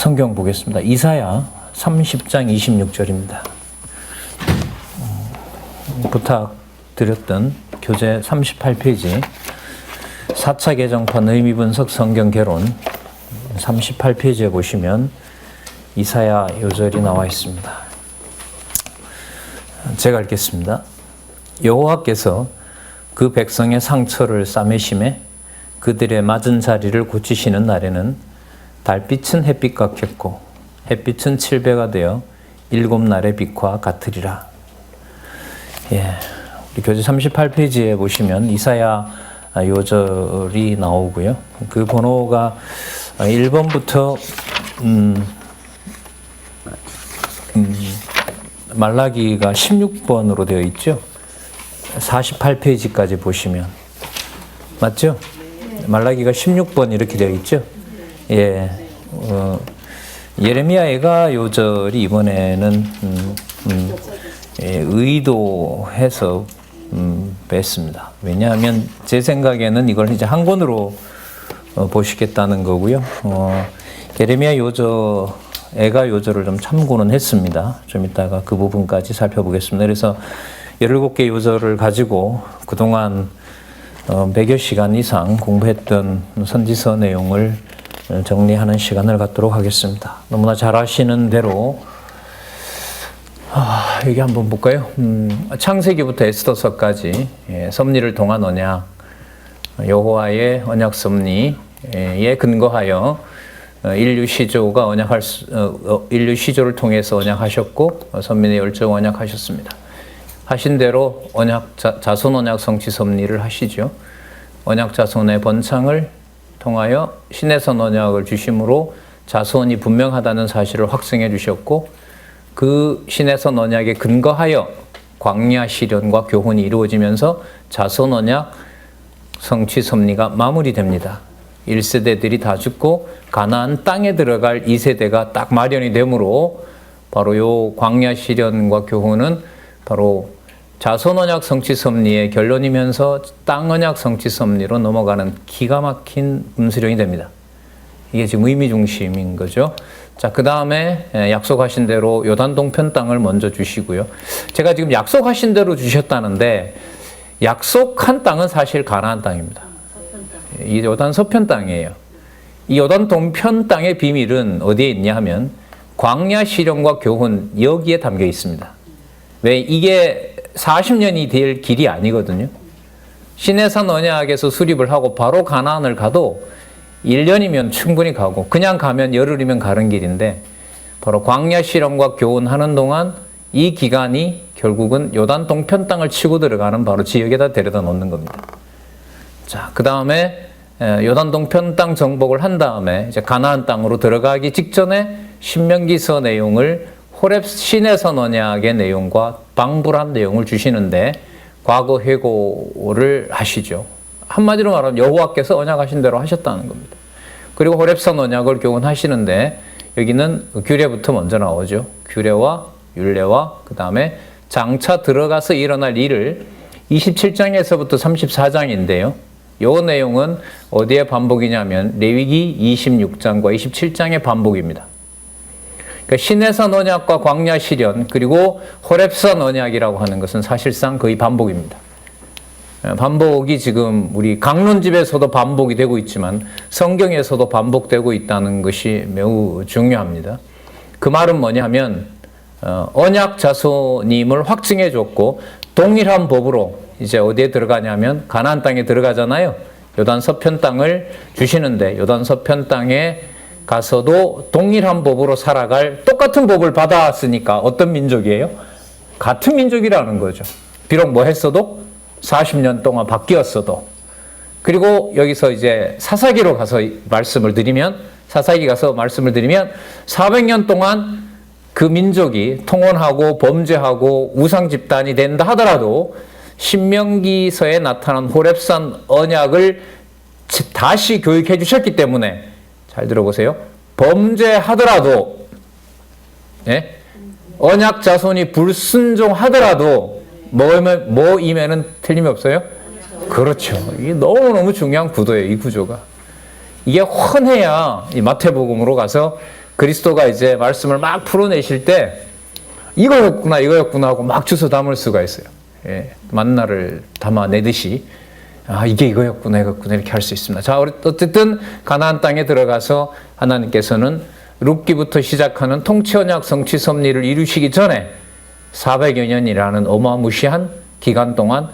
성경 보겠습니다. 이사야 30장 26절입니다. 부탁드렸던 교재 38페이지 4차 개정판 의미분석 성경 개론 38페이지에 보시면 이사야 요절이 나와 있습니다. 제가 읽겠습니다. 여호와께서 그 백성의 상처를 싸매심에 그들의 맞은 자리를 고치시는 날에는 달빛은 햇빛 같겠고 햇빛은 칠배가 되어 일곱 날의 빛과 같으리라. 우리 교재 38페이지에 보시면 이사야 요절이 나오고요. 그 번호가 1번부터 말라기가 16번으로 되어 있죠. 48페이지까지 보시면 맞죠? 말라기가 16번 이렇게 되어 있죠. 예레미야 애가 요절이 이번에는 의도해서 뺐습니다. 왜냐하면 제 생각에는 이걸 이제 한 권으로 보시겠다는 거고요. 예레미야 요절, 애가 요절을 좀 참고는 했습니다. 좀 이따가 그 부분까지 살펴보겠습니다. 그래서 17개 요절을 가지고 그동안 100여 시간 이상 공부했던 선지서 내용을 정리하는 시간을 갖도록 하겠습니다. 너무나 잘 아시는 대로 여기 한번 볼까요? 창세기부터 에스더서까지 섭리를 통한 언약, 여호와의 언약 섭리에 근거하여 인류 시조가 인류 시조를 통해서 언약하셨고 선민의 열정 언약하셨습니다. 하신 대로 자손 언약 성취 섭리를 하시죠. 언약 자손의 번창을 통하여 신의 언약을 주심으로 자손이 분명하다는 사실을 확증해 주셨고 그 신의 언약에 근거하여 광야 시련과 교훈이 이루어지면서 자손 언약 성취 섭리가 마무리됩니다. 1세대들이 다 죽고 가나안 땅에 들어갈 2세대가 딱 마련이 되므로 바로 요 광야 시련과 교훈은 바로 자손 언약 성취 섭리의 결론이면서 땅 언약 성취 섭리로 넘어가는 기가 막힌 분수령이 됩니다. 이게 지금 의미 중심인 거죠. 자, 그 다음에 약속하신 대로 요단 동편 땅을 먼저 주시고요. 제가 지금 약속하신 대로 주셨다는데 약속한 땅은 사실 가나안 땅입니다. 이 요단 서편 땅이에요. 이 요단 동편 땅의 비밀은 어디에 있냐 하면 광야 시련과 교훈 여기에 담겨 있습니다. 왜? 이게 40년이 될 길이 아니거든요. 시내산 언약에서 수립을 하고 바로 가나안을 가도 1년이면 충분히 가고 그냥 가면 열흘이면 가는 길인데 바로 광야 실험과 교훈하는 동안 이 기간이 결국은 요단 동편 땅을 치고 들어가는 바로 지역에다 데려다 놓는 겁니다. 자, 그 다음에 요단 동편 땅 정복을 한 다음에 이제 가나안 땅으로 들어가기 직전에 신명기서 내용을 호렙 시내산 언약의 내용과 방불한 내용을 주시는데 과거 회고를 하시죠. 한마디로 말하면 여호와께서 언약하신 대로 하셨다는 겁니다. 그리고 호렙산 언약을 교훈하시는데 여기는 규례부터 먼저 나오죠. 규례와 율례와 그 다음에 장차 들어가서 일어날 일을 27장에서부터 34장인데요. 이 내용은 어디에 반복이냐면 레위기 26장과 27장의 반복입니다. 그러니까 시내산 언약과 광야 시련 그리고 호렙산 언약이라고 하는 것은 사실상 거의 반복입니다. 반복이 지금 우리 강론집에서도 반복이 되고 있지만 성경에서도 반복되고 있다는 것이 매우 중요합니다. 그 말은 뭐냐면 언약 자손임을 확증해 줬고 동일한 법으로 이제 어디에 들어가냐면 가나안 땅에 들어가잖아요. 요단 서편 땅을 주시는데 요단 서편 땅에 가서도 동일한 법으로 살아갈 똑같은 법을 받아왔으니까 어떤 민족이에요? 같은 민족이라는 거죠. 비록 뭐 했어도 40년 동안 바뀌었어도. 그리고 여기서 이제 사사기로 가서 말씀을 드리면 400년 동안 그 민족이 통혼하고 범죄하고 우상 집단이 된다 하더라도 신명기서에 나타난 호렙산 언약을 다시 교육해 주셨기 때문에 잘 들어보세요. 범죄하더라도 언약 자손이 불순종하더라도 뭐임에는 틀림이 없어요? 그렇죠. 이게 너무너무 중요한 구도예요. 이 구조가. 이게 훤해야 이 마태복음으로 가서 그리스도가 이제 말씀을 막 풀어내실 때 이거였구나 하고 막 주워 담을 수가 있어요. 예, 만나를 담아내듯이 이게 이거였구나 이렇게 할 수 있습니다. 자, 어쨌든 가나안 땅에 들어가서 하나님께서는 룻기부터 시작하는 통치언약 성취 섭리를 이루시기 전에 400여 년이라는 어마무시한 기간 동안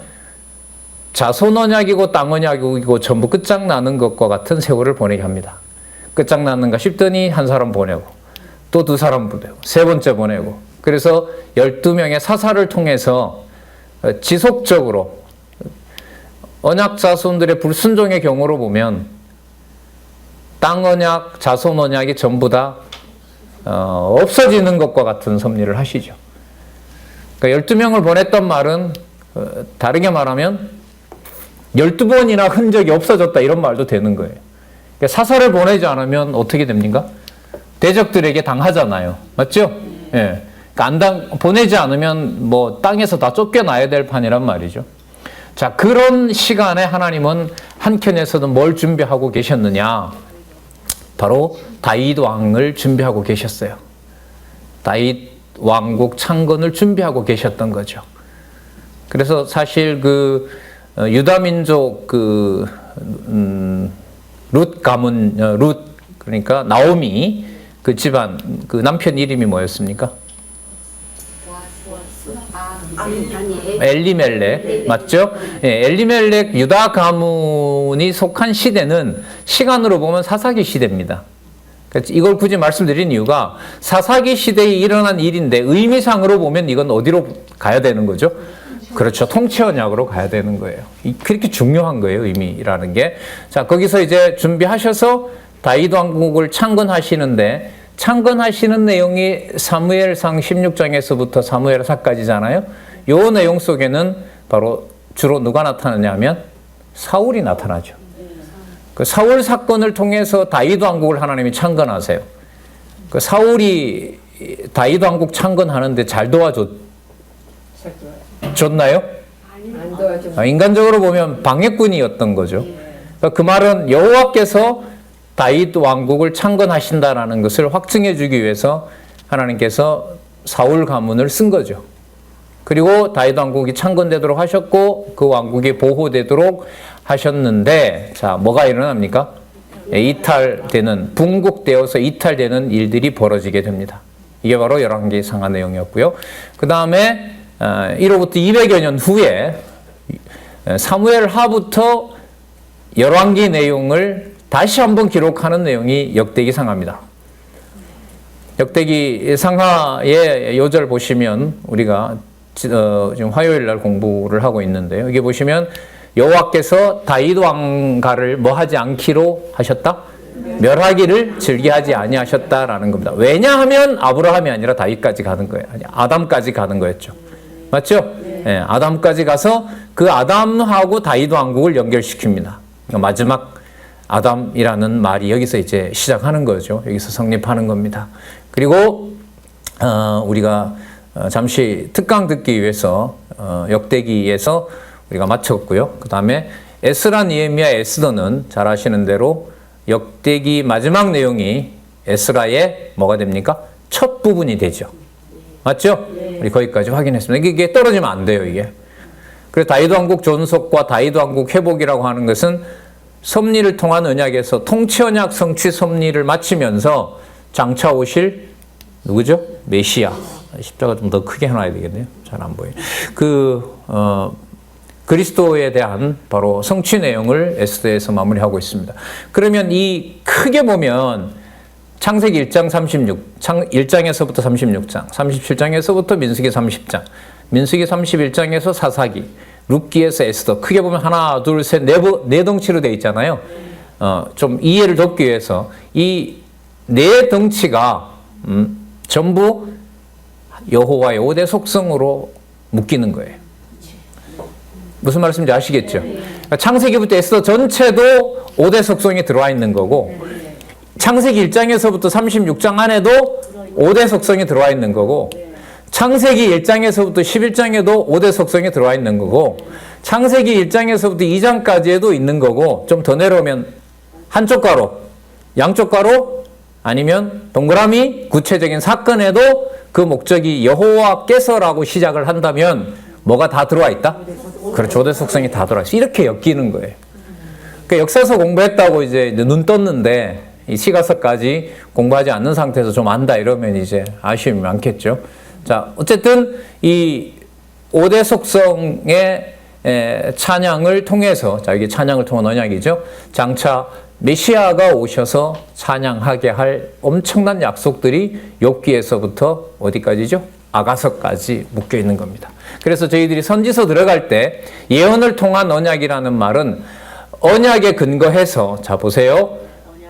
자손 언약이고 땅 언약이고 전부 끝장나는 것과 같은 세월을 보내게 합니다. 끝장나는가 싶더니 한 사람 보내고 또 두 사람 보내고 세 번째 보내고, 그래서 12명의 사사를 통해서 지속적으로 언약 자손들의 불순종의 경우로 보면 땅 언약, 자손 언약이 전부 다 없어지는 것과 같은 섭리를 하시죠. 그러니까 12명을 보냈던 말은 다르게 말하면 12번이나 흔적이 없어졌다 이런 말도 되는 거예요. 그러니까 사사를 보내지 않으면 어떻게 됩니까? 대적들에게 당하잖아요. 맞죠? 예. 그러니까 보내지 않으면 뭐 땅에서 다 쫓겨나야 될 판이란 말이죠. 자, 그런 시간에 하나님은 한켠에서는 뭘 준비하고 계셨느냐? 바로 다윗 왕을 준비하고 계셨어요. 다윗 왕국 창건을 준비하고 계셨던 거죠. 그래서 사실 유다 민족 룻 가문, 그러니까 나오미 그 집안 그 남편 이름이 뭐였습니까? 엘리멜렉, 맞죠? 예, 엘리멜렉 유다 가문이 속한 시대는 시간으로 보면 사사기 시대입니다. 이걸 굳이 말씀드린 이유가 사사기 시대에 일어난 일인데 의미상으로 보면 이건 어디로 가야 되는 거죠? 그렇죠. 통치언약으로 가야 되는 거예요. 그렇게 중요한 거예요, 의미라는 게. 자, 거기서 이제 준비하셔서 다윗 왕국을 창건하시는데, 창건하시는 내용이 사무엘상 16장에서부터 사무엘사까지잖아요. 요 내용 속에는 바로 주로 누가 나타나냐면 사울이 나타나죠. 그 사울 사건을 통해서 다윗 왕국을 하나님이 창건하세요. 그 사울이 다윗 왕국 창건하는데 잘 줬나요? 안 도와줘. 인간적으로 보면 방해꾼이었던 거죠. 그 말은 여호와께서 다윗 왕국을 창건하신다라는 것을 확증해 주기 위해서 하나님께서 사울 가문을 쓴 거죠. 그리고 다윗 왕국이 창건되도록 하셨고 그 왕국이 보호되도록 하셨는데, 자, 뭐가 일어납니까? 이탈되는, 분국되어서 이탈되는 일들이 벌어지게 됩니다. 이게 바로 열왕기상하 내용이었고요. 그 다음에 1호부터 200여 년 후에 사무엘 하부터 열왕기 내용을 다시 한번 기록하는 내용이 역대기상하입니다. 역대기상하의 요절 보시면 우리가 지금 화요일 날 공부를 하고 있는데요. 여기 보시면 여호와께서 다윗 왕가를 뭐 하지 않기로 하셨다? 멸하기를 즐겨하지 아니하셨다라는 겁니다. 왜냐하면 아브라함이 아니라 다윗까지 가는 거예요. 아니, 아담까지 가는 거였죠. 맞죠? 네, 아담까지 가서 그 아담하고 다윗 왕국을 연결시킵니다. 마지막 아담이라는 말이 여기서 이제 시작하는 거죠. 여기서 성립하는 겁니다. 그리고 우리가 잠시 특강 듣기 위해서 역대기에서 우리가 마쳤고요. 그 다음에 에스라, 니에미야, 에스더는 잘 아시는 대로 역대기 마지막 내용이 에스라의 뭐가 됩니까? 첫 부분이 되죠. 맞죠? 우리 거기까지 확인했습니다. 이게 떨어지면 안 돼요, 이게. 그래서 다윗 왕국 존속과 다윗 왕국 회복이라고 하는 것은 섭리를 통한 언약에서 통치 언약 성취 섭리를 마치면서 장차 오실 누구죠? 메시아. 십자가 좀 더 크게 해놔야 되겠네요. 잘 안 보여요. 그리스도에 대한 바로 성취 내용을 에스더에서 마무리하고 있습니다. 그러면 이 크게 보면 창세기 1장 1장에서부터 36장, 37장에서부터 민수기 30장, 민수기 31장에서 사사기, 룻기에서 에스더, 크게 보면 하나, 둘, 셋, 네 덩치로 되어 있잖아요. 좀 이해를 돕기 위해서 이 네 덩치가 전부 여호와의 5대 속성으로 묶이는 거예요. 무슨 말씀인지 아시겠죠? 창세기부터 에스더 전체도 5대 속성이 들어와 있는 거고, 창세기 1장에서부터 36장 안에도 5대 속성이 들어와 있는 거고, 창세기 1장에서부터 11장에도 5대 속성이 들어와 있는 거고, 창세기 1장에서부터 2장까지에도 있는 거고, 좀 더 내려오면 한쪽 가로, 양쪽 가로, 아니면 동그라미 구체적인 사건에도 그 목적이 여호와께서라고 시작을 한다면 뭐가 다 들어와 있다? 그렇죠. 조대 속성이 다 들어와 있어. 이렇게 엮이는 거예요. 그러니까 역사서 공부했다고 이제 눈 떴는데 이 시가서까지 공부하지 않는 상태에서 좀 안다 이러면 이제 아쉬움이 많겠죠. 자, 어쨌든 이 5대 속성의 찬양을 통해서, 자, 이게 찬양을 통한 언약이죠. 장차 메시아가 오셔서 찬양하게 할 엄청난 약속들이 욥기에서부터 어디까지죠? 아가서까지 묶여 있는 겁니다. 그래서 저희들이 선지서 들어갈 때 예언을 통한 언약이라는 말은 언약에 근거해서, 자 보세요.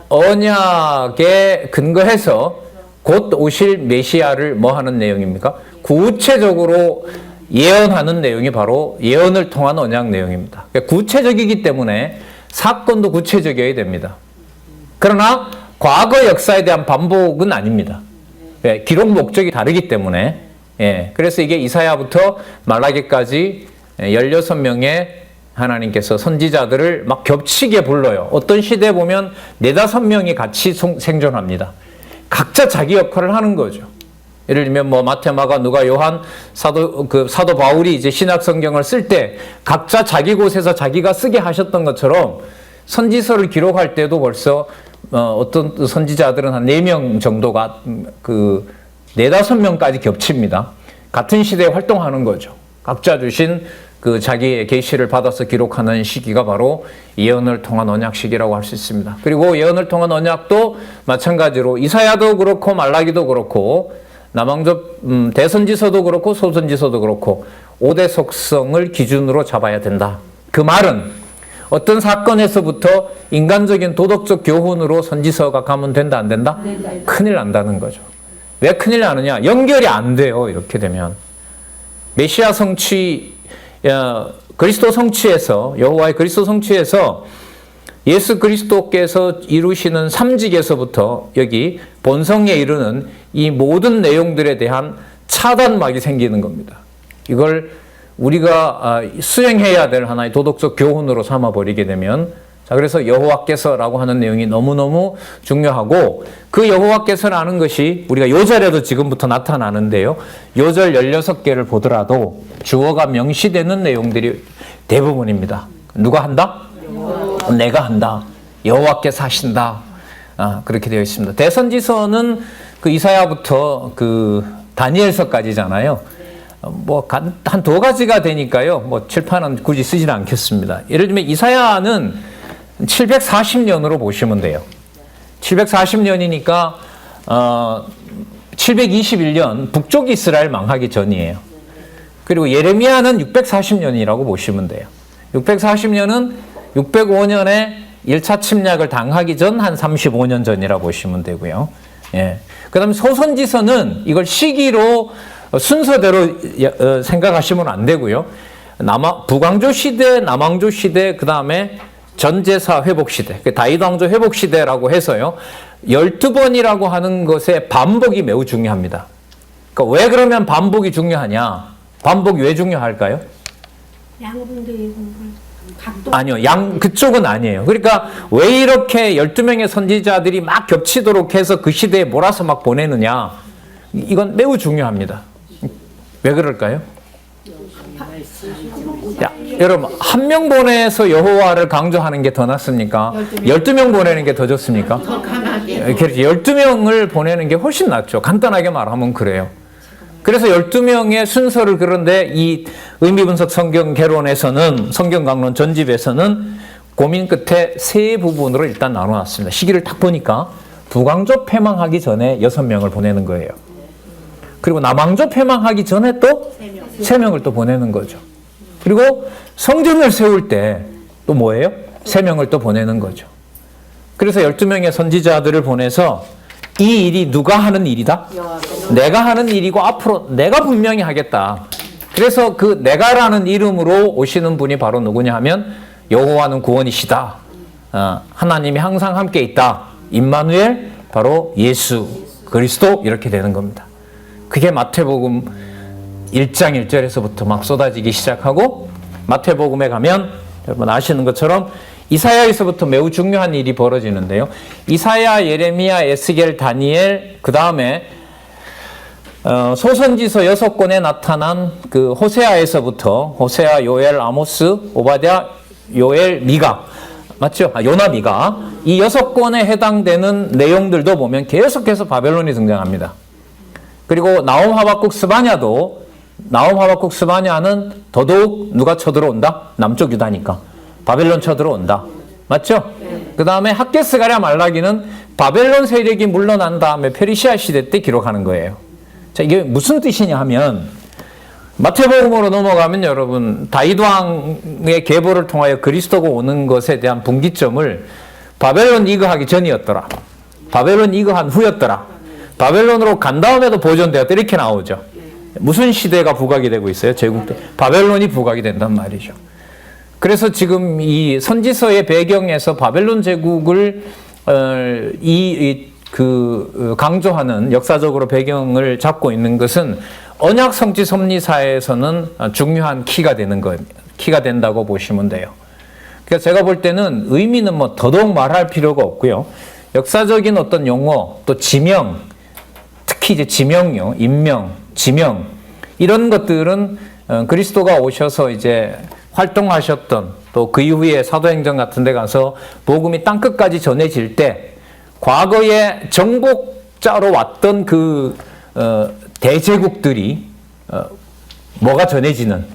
언약에 근거해서 곧 오실 메시아를 뭐 하는 내용입니까? 구체적으로 예언하는 내용이 바로 예언을 통한 언약 내용입니다. 그러니까 구체적이기 때문에 사건도 구체적이어야 됩니다. 그러나 과거 역사에 대한 반복은 아닙니다. 기록 목적이 다르기 때문에. 그래서 이게 이사야부터 말라기까지 16명의 하나님께서 선지자들을 막 겹치게 불러요. 어떤 시대에 보면 4-5명이 같이 생존합니다. 각자 자기 역할을 하는 거죠. 예를 들면 뭐 마태, 마가, 누가, 요한, 사도 바울이 이제 신약 성경을 쓸 때 각자 자기 곳에서 자기가 쓰게 하셨던 것처럼 선지서를 기록할 때도 벌써 어떤 선지자들은 한 4명 정도가 4-5명까지 겹칩니다. 같은 시대에 활동하는 거죠. 각자 주신 그 자기의 계시를 받아서 기록하는 시기가 바로 예언을 통한 언약 시기라고 할 수 있습니다. 그리고 예언을 통한 언약도 마찬가지로 이사야도 그렇고 말라기도 그렇고 남왕조 대선지서도 그렇고 소선지서도 그렇고 5대 속성을 기준으로 잡아야 된다. 그 말은 어떤 사건에서부터 인간적인 도덕적 교훈으로 선지서가 가면 된다 안 된다? 큰일 난다는 거죠. 왜 큰일 나느냐? 연결이 안 돼요. 이렇게 되면 메시아 성취, 그리스도 성취에서, 여호와의 그리스도 성취에서 예수 그리스도께서 이루시는 삼직에서부터 여기 본성에 이르는 이 모든 내용들에 대한 차단막이 생기는 겁니다. 이걸 우리가 수행해야 될 하나의 도덕적 교훈으로 삼아버리게 되면, 자, 그래서 여호와께서라고 하는 내용이 너무너무 중요하고, 그 여호와께서라는 것이 우리가 요절에도 지금부터 나타나는데요. 요절 16개를 보더라도 주어가 명시되는 내용들이 대부분입니다. 누가 한다? 내가 한다. 여호와께서 하신다. 그렇게 되어 있습니다. 대선지서는 그 이사야부터 그 다니엘서까지잖아요. 뭐 한 2가지가 되니까요. 뭐 칠판은 굳이 쓰지는 않겠습니다. 예를 들면 이사야는 740년으로 보시면 돼요. 740년이니까 721년 북쪽 이스라엘 망하기 전이에요. 그리고 예레미야는 640년이라고 보시면 돼요. 640년은 605년에 1차 침략을 당하기 전 한 35년 전이라고 보시면 되고요. 그 다음에 소선지서는 이걸 시기로 순서대로 생각하시면 안 되고요. 북왕조 시대, 남왕조 시대, 그 다음에 전제사 회복 시대, 다윗 왕조 회복 시대라고 해서요. 12번이라고 하는 것의 반복이 매우 중요합니다. 그러니까 왜 그러면 반복이 중요하냐? 반복이 왜 중요할까요? 양분들이 아니요, 그쪽은 아니에요. 그러니까 왜 이렇게 12명의 선지자들이 막 겹치도록 해서 그 시대에 몰아서 막 보내느냐? 이건 매우 중요합니다. 왜 그럴까요? 야, 여러분, 한 명 보내서 여호와를 강조하는 게 더 낫습니까? 12명 보내는 게 더 좋습니까? 더 강하게. 그렇죠. 12명을 보내는 게 훨씬 낫죠. 간단하게 말하면 그래요. 그래서 12명의 순서를, 그런데 이 의미분석 성경 개론에서는, 성경 강론 전집에서는 고민 끝에 3부분으로 일단 나눠놨습니다. 시기를 딱 보니까 북왕조 패망하기 전에 6명을 보내는 거예요. 그리고 남왕조 패망하기 전에 또 3명을 또 보내는 거죠. 그리고 성전을 세울 때 또 뭐예요? 3명을 또 보내는 거죠. 그래서 12명의 선지자들을 보내서 이 일이 누가 하는 일이다? 내가 하는 일이고 앞으로 내가 분명히 하겠다. 그래서 그 내가라는 이름으로 오시는 분이 바로 누구냐 하면 여호와는 구원이시다. 하나님이 항상 함께 있다. 임마누엘, 바로 예수 그리스도, 이렇게 되는 겁니다. 그게 마태복음 1장 1절에서부터 막 쏟아지기 시작하고, 마태복음에 가면 여러분 아시는 것처럼 이사야에서부터 매우 중요한 일이 벌어지는데요. 이사야, 예레미야, 에스겔, 다니엘, 그 다음에 소선지서 6권에 나타난 그 호세아에서부터 호세아, 요엘, 아모스, 오바댜, 요엘, 미가 맞죠? 요나, 미가 이 6권에 해당되는 내용들도 보면 계속해서 바벨론이 등장합니다. 그리고 나홈, 하박국, 스바냐도 나홈, 하박국, 스바냐는 더더욱 누가 쳐들어온다? 남쪽 유다니까 바벨론 쳐들어온다. 맞죠? 그 다음에 학개, 스가랴, 말라기는 바벨론 세력이 물러난 다음에 페르시아 시대 때 기록하는 거예요. 자, 이게 무슨 뜻이냐 하면 마태복음으로 넘어가면 여러분 다윗 왕의 계보를 통하여 그리스도가 오는 것에 대한 분기점을 바벨론 이거하기 전이었더라. 바벨론 이거한 후였더라. 바벨론으로 간 다음에도 보존되었다. 이렇게 나오죠. 무슨 시대가 부각이 되고 있어요? 제국 때. 바벨론이 부각이 된단 말이죠. 그래서 지금 이 선지서의 배경에서 바벨론 제국을 강조하는 역사적으로 배경을 잡고 있는 것은 언약 성취 섭리사에서는 중요한 키가 되는 거예요. 키가 된다고 보시면 돼요. 그래서 제가 볼 때는 의미는 뭐 더더욱 말할 필요가 없고요. 역사적인 어떤 용어, 또 지명, 특히 이제 지명요, 임명, 지명 이런 것들은 그리스도가 오셔서 이제 활동하셨던 또 그 이후에 사도행전 같은 데 가서 복음이 땅끝까지 전해질 때 과거에 정복자로 왔던 그 대제국들이 뭐가 전해지는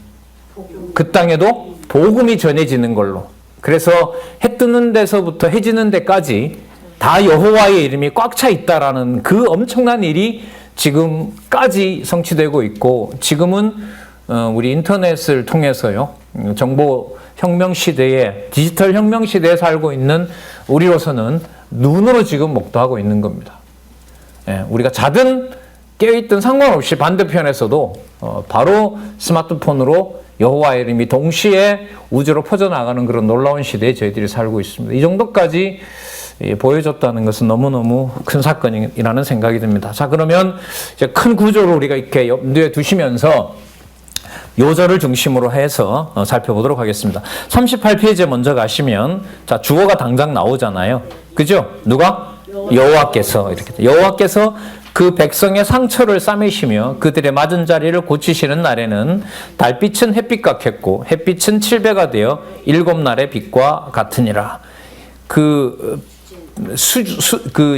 그 땅에도 복음이 전해지는 걸로 그래서 해 뜨는 데서부터 해 지는 데까지 다 여호와의 이름이 꽉 차 있다라는 그 엄청난 일이 지금까지 성취되고 있고 지금은 우리 인터넷을 통해서요 정보 혁명 시대에 디지털 혁명 시대에 살고 있는 우리로서는 눈으로 지금 목도하고 있는 겁니다. 예, 우리가 자든 깨어있든 상관없이 반대편에서도 바로 스마트폰으로 여호와의 이름이 동시에 우주로 퍼져나가는 그런 놀라운 시대에 저희들이 살고 있습니다. 이 정도까지 보여줬다는 것은 너무너무 큰 사건이라는 생각이 듭니다. 자, 그러면 이제 큰 구조를 우리가 이렇게 염두에 두시면서 요절을 중심으로 해서 살펴보도록 하겠습니다. 38페이지에 먼저 가시면 자, 주어가 당장 나오잖아요. 그죠? 누가? 여호와께서 이렇게 여호와께서 그 백성의 상처를 싸매시며 그들의 맞은 자리를 고치시는 날에는 달빛은 햇빛 같겠고 햇빛은 7배가 되어 7날의 빛과 같으니라. 그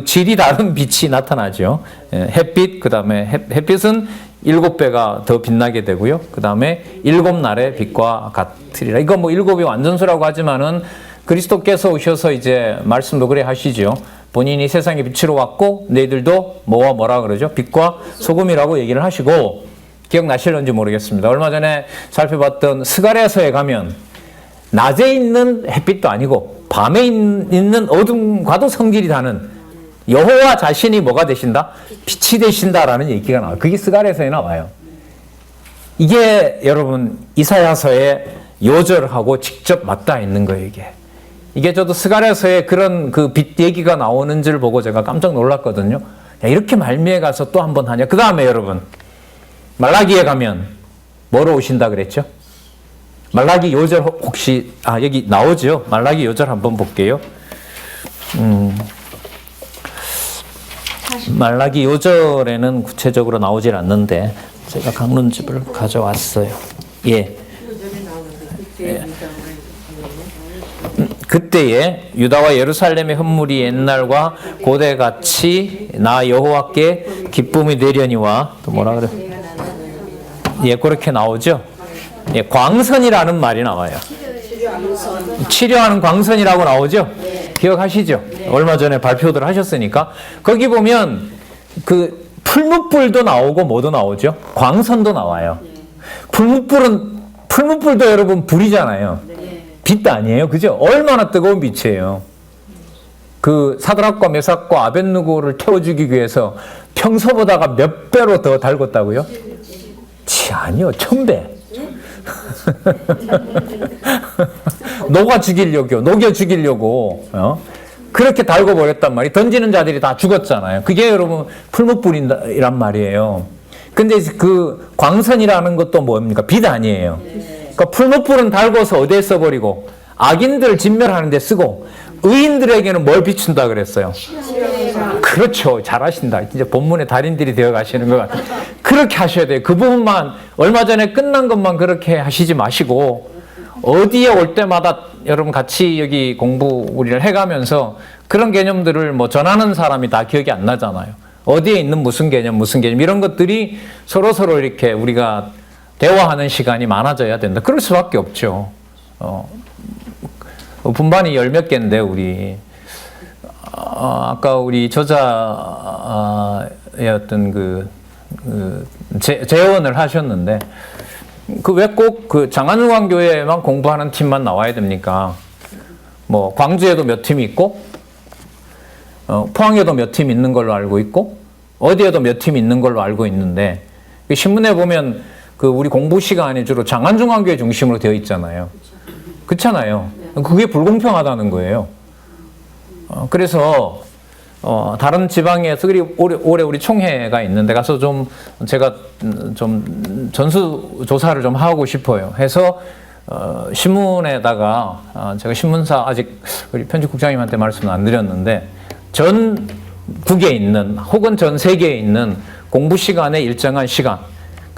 질이 다른 빛이 나타나죠. 햇빛, 그 다음에 햇빛은 7배가 더 빛나게 되고요. 그 다음에 7날의 빛과 같으리라. 이거 뭐 7이 완전수라고 하지만은 그리스도께서 오셔서 이제 말씀도 그래 하시죠. 본인이 세상의 빛으로 왔고 너희들도 뭐라 그러죠? 빛과 소금이라고 얘기를 하시고 기억나실런지 모르겠습니다. 얼마 전에 살펴봤던 스가랴서에 가면 낮에 있는 햇빛도 아니고 밤에 있는 어둠과도 성질이 다른 여호와 자신이 뭐가 되신다? 빛이 되신다라는 얘기가 나와요. 그게 스가랴서에 나와요. 이게 여러분 이사야서의 요절하고 직접 맞닿아 있는 거예요. 이게 저도 스가랴서에 그런 그 빛 얘기가 나오는 줄 보고 제가 깜짝 놀랐거든요. 야, 이렇게 말미에 가서 또 한 번 하냐. 그 다음에 여러분 말라기에 가면 뭐로 오신다 그랬죠? 말라기 요절 혹시 여기 나오죠? 말라기 요절 한번 볼게요. 말라기 요절에는 구체적으로 나오질 않는데 제가 강론집을 가져왔어요. 예. 그때에 유다와 예루살렘의 헌물이 옛날과 고대같이 나 여호와께 기쁨이 되려니와 또 뭐라 그래? 예, 그렇게 나오죠. 예, 광선이라는 말이 나와요. 치료하는 광선이라고 나오죠. 기억하시죠? 얼마 전에 발표들 하셨으니까 거기 보면 그 풀무불도 나오고 뭐도 나오죠. 광선도 나와요. 풀무불도 여러분 불이잖아요. 빛 아니에요, 그죠? 얼마나 뜨거운 빛이에요. 그 사드락과 메삭과 아벳느고를 태워 죽이기 위해서 평소보다가 몇 배로 더 달궜다고요? 아니요, 1000배. 녹여 죽이려고 그렇게 달궈 버렸단 말이에요. 던지는 자들이 다 죽었잖아요. 그게 여러분 풀무불이란 말이에요. 근데 그 광선이라는 것도 뭡니까? 빛 아니에요. 그러니까 풀무불은 달궈서 어디에 써버리고 악인들을 진멸하는 데 쓰고 의인들에게는 뭘 비춘다 그랬어요? 그렇죠. 잘하신다. 진짜 본문의 달인들이 되어 가시는 것 같아요. 그렇게 하셔야 돼요. 그 부분만 얼마 전에 끝난 것만 그렇게 하시지 마시고 어디에 올 때마다 여러분 같이 여기 공부 우리를 해가면서 그런 개념들을 뭐 전하는 사람이 다 기억이 안 나잖아요. 어디에 있는 무슨 개념 이런 것들이 서로 이렇게 우리가 대화하는 시간이 많아져야 된다. 그럴 수밖에 없죠. 분반이 열 몇 개인데 우리 아까 우리 저자의 어떤 재원을 하셨는데 그 왜 꼭 그 장안중앙교회만 공부하는 팀만 나와야 됩니까? 뭐 광주에도 몇 팀이 있고 포항에도 몇 팀 있는 걸로 알고 있고 어디에도 몇 팀 있는 걸로 알고 있는데 신문에 보면 그 우리 공부 시간이 주로 장안중앙교회 중심으로 되어 있잖아요. 그렇잖아요. 그게 불공평하다는 거예요. 그래서 다른 지방에서 올해 우리 총회가 있는데 가서 제가 좀 전수 조사를 좀 하고 싶어요. 해서 신문에다가 제가 신문사 아직 우리 편집국장님한테 말씀을 안 드렸는데 전국에 있는 혹은 전 세계에 있는 공부 시간의 일정한 시간.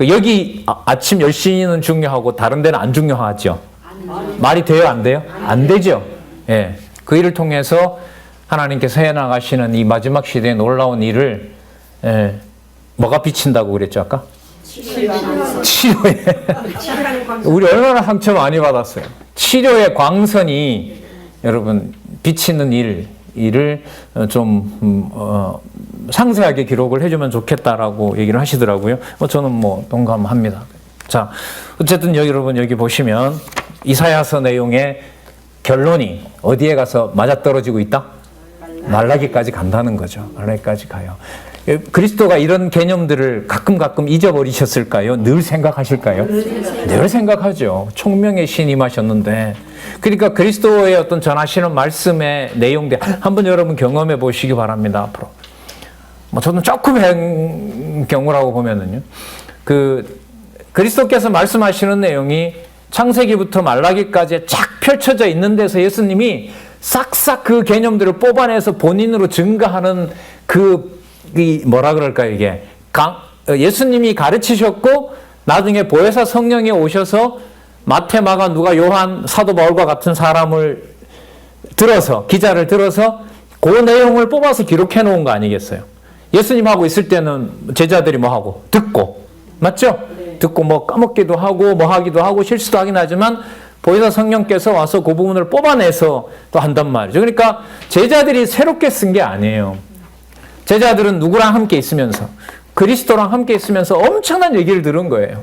여기 아침 10시는 중요하고 다른 데는 안 중요하죠. 말이 돼요, 안 돼요? 안 되죠. 예. 그 일을 통해서 하나님께서 해나가시는 이 마지막 시대의 놀라운 일을 뭐가 비친다고 그랬죠 아까? 치료에. 우리 얼마나 상처 많이 받았어요. 치료의 광선이 여러분 비치는 일을 좀 상세하게 기록을 해주면 좋겠다라고 얘기를 하시더라고요. 저는 뭐 동감합니다. 자, 어쨌든 여러분 여기 보시면 이사야서 내용의 결론이 어디에 가서 맞아떨어지고 있다? 말라기까지 간다는 거죠. 말라기까지 가요. 그리스도가 이런 개념들을 가끔 잊어버리셨을까요? 늘 생각하실까요? 늘 생각하죠. 총명의 신이 임하셨는데. 그러니까 그리스도의 어떤 전하시는 말씀의 내용들 한번 여러분 경험해 보시기 바랍니다. 앞으로. 뭐 저는 조금 한 경우라고 보면은요. 그리스도께서 말씀하시는 내용이 창세기부터 말라기까지 쫙 펼쳐져 있는 데서 예수님이 싹싹 그 개념들을 뽑아내서 본인으로 증거하는 뭐라 그럴까요, 이게. 예수님이 가르치셨고, 나중에 보혜사 성령이 오셔서 마태, 마가, 누가, 요한, 사도 바울과 같은 사람을 기자를 들어서 그 내용을 뽑아서 기록해 놓은 거 아니겠어요? 예수님하고 있을 때는 제자들이 뭐 하고? 듣고. 맞죠? 듣고 뭐 까먹기도 하고 뭐 하기도 하고 실수도 하긴 하지만 보혜사 성령께서 와서 그 부분을 뽑아내서 또 한단 말이죠. 그러니까 제자들이 새롭게 쓴 게 아니에요. 제자들은 누구랑 함께 있으면서 그리스도랑 함께 있으면서 엄청난 얘기를 들은 거예요.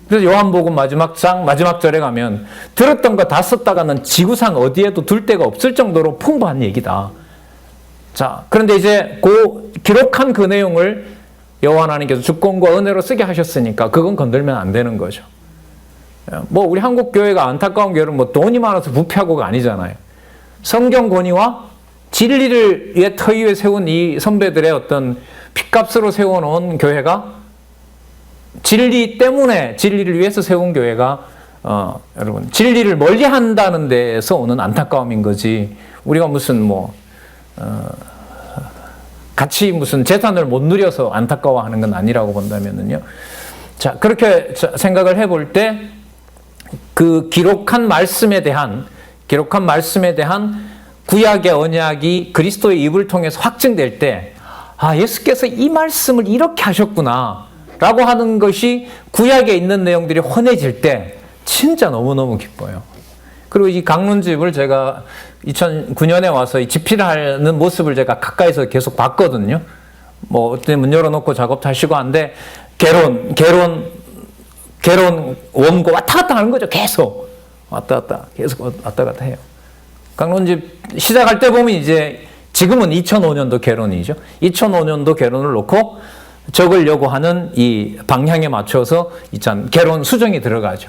그래서 요한복음 마지막 절에 가면 들었던 거 다 썼다가는 지구상 어디에도 둘 데가 없을 정도로 풍부한 얘기다. 자, 그런데 이제 기록한 그 내용을 여호와 하나님께서 주권과 은혜로 쓰게 하셨으니까 그건 건들면 안 되는 거죠. 뭐 우리 한국 교회가 안타까운 교회는 뭐 돈이 많아서 부패하고가 아니잖아요. 성경 권위와 진리를 터 위에 세운 이 선배들의 어떤 핏값으로 세워놓은 교회가 진리 때문에 진리를 위해서 세운 교회가 여러분 진리를 멀리한다는 데에서 오는 안타까움인 거지. 우리가 무슨 같이 무슨 재산을 못 누려서 안타까워하는 건 아니라고 본다면은요. 자, 그렇게 생각을 해볼 때 그 기록한 말씀에 대한 구약의 언약이 그리스도의 입을 통해서 확증될 때, 예수께서 이 말씀을 이렇게 하셨구나 라고 하는 것이 구약에 있는 내용들이 헌해질 때 진짜 너무너무 기뻐요. 그리고 이 강론집을 제가 2009년에 와서 이 집필하는 모습을 제가 가까이서 계속 봤거든요. 뭐 어때 문 열어놓고 작업도 하시고 한데 개론 원고 왔다 갔다 하는 거죠. 계속 왔다 갔다 해요. 강론집 시작할 때 보면 이제 지금은 2005년도 개론이죠. 2005년도 개론을 놓고 적으려고 하는 이 방향에 맞춰서 개론 수정이 들어가죠.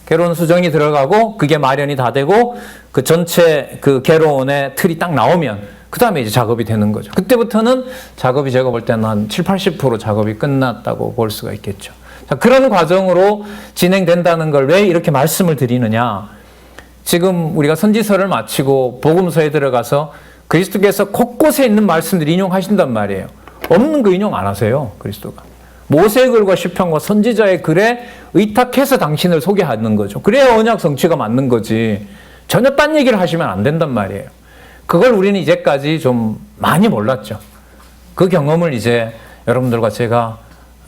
개론 수정이 들어가고 그게 마련이 다 되고 그 전체 그 개론의 틀이 딱 나오면 그 다음에 이제 작업이 되는 거죠. 그때부터는 작업이 제가 볼 때는 한 70-80% 작업이 끝났다고 볼 수가 있겠죠. 자, 그런 과정으로 진행된다는 걸 왜 이렇게 말씀을 드리느냐. 지금 우리가 선지서를 마치고 복음서에 들어가서 그리스도께서 곳곳에 있는 말씀들 인용하신단 말이에요. 없는 거 인용 안 하세요, 그리스도가. 모세의 글과 시편과 선지자의 글에 의탁해서 당신을 소개하는 거죠. 그래야 언약 성취가 맞는 거지. 전혀 딴 얘기를 하시면 안 된단 말이에요. 그걸 우리는 이제까지 좀 많이 몰랐죠. 그 경험을 이제 여러분들과 제가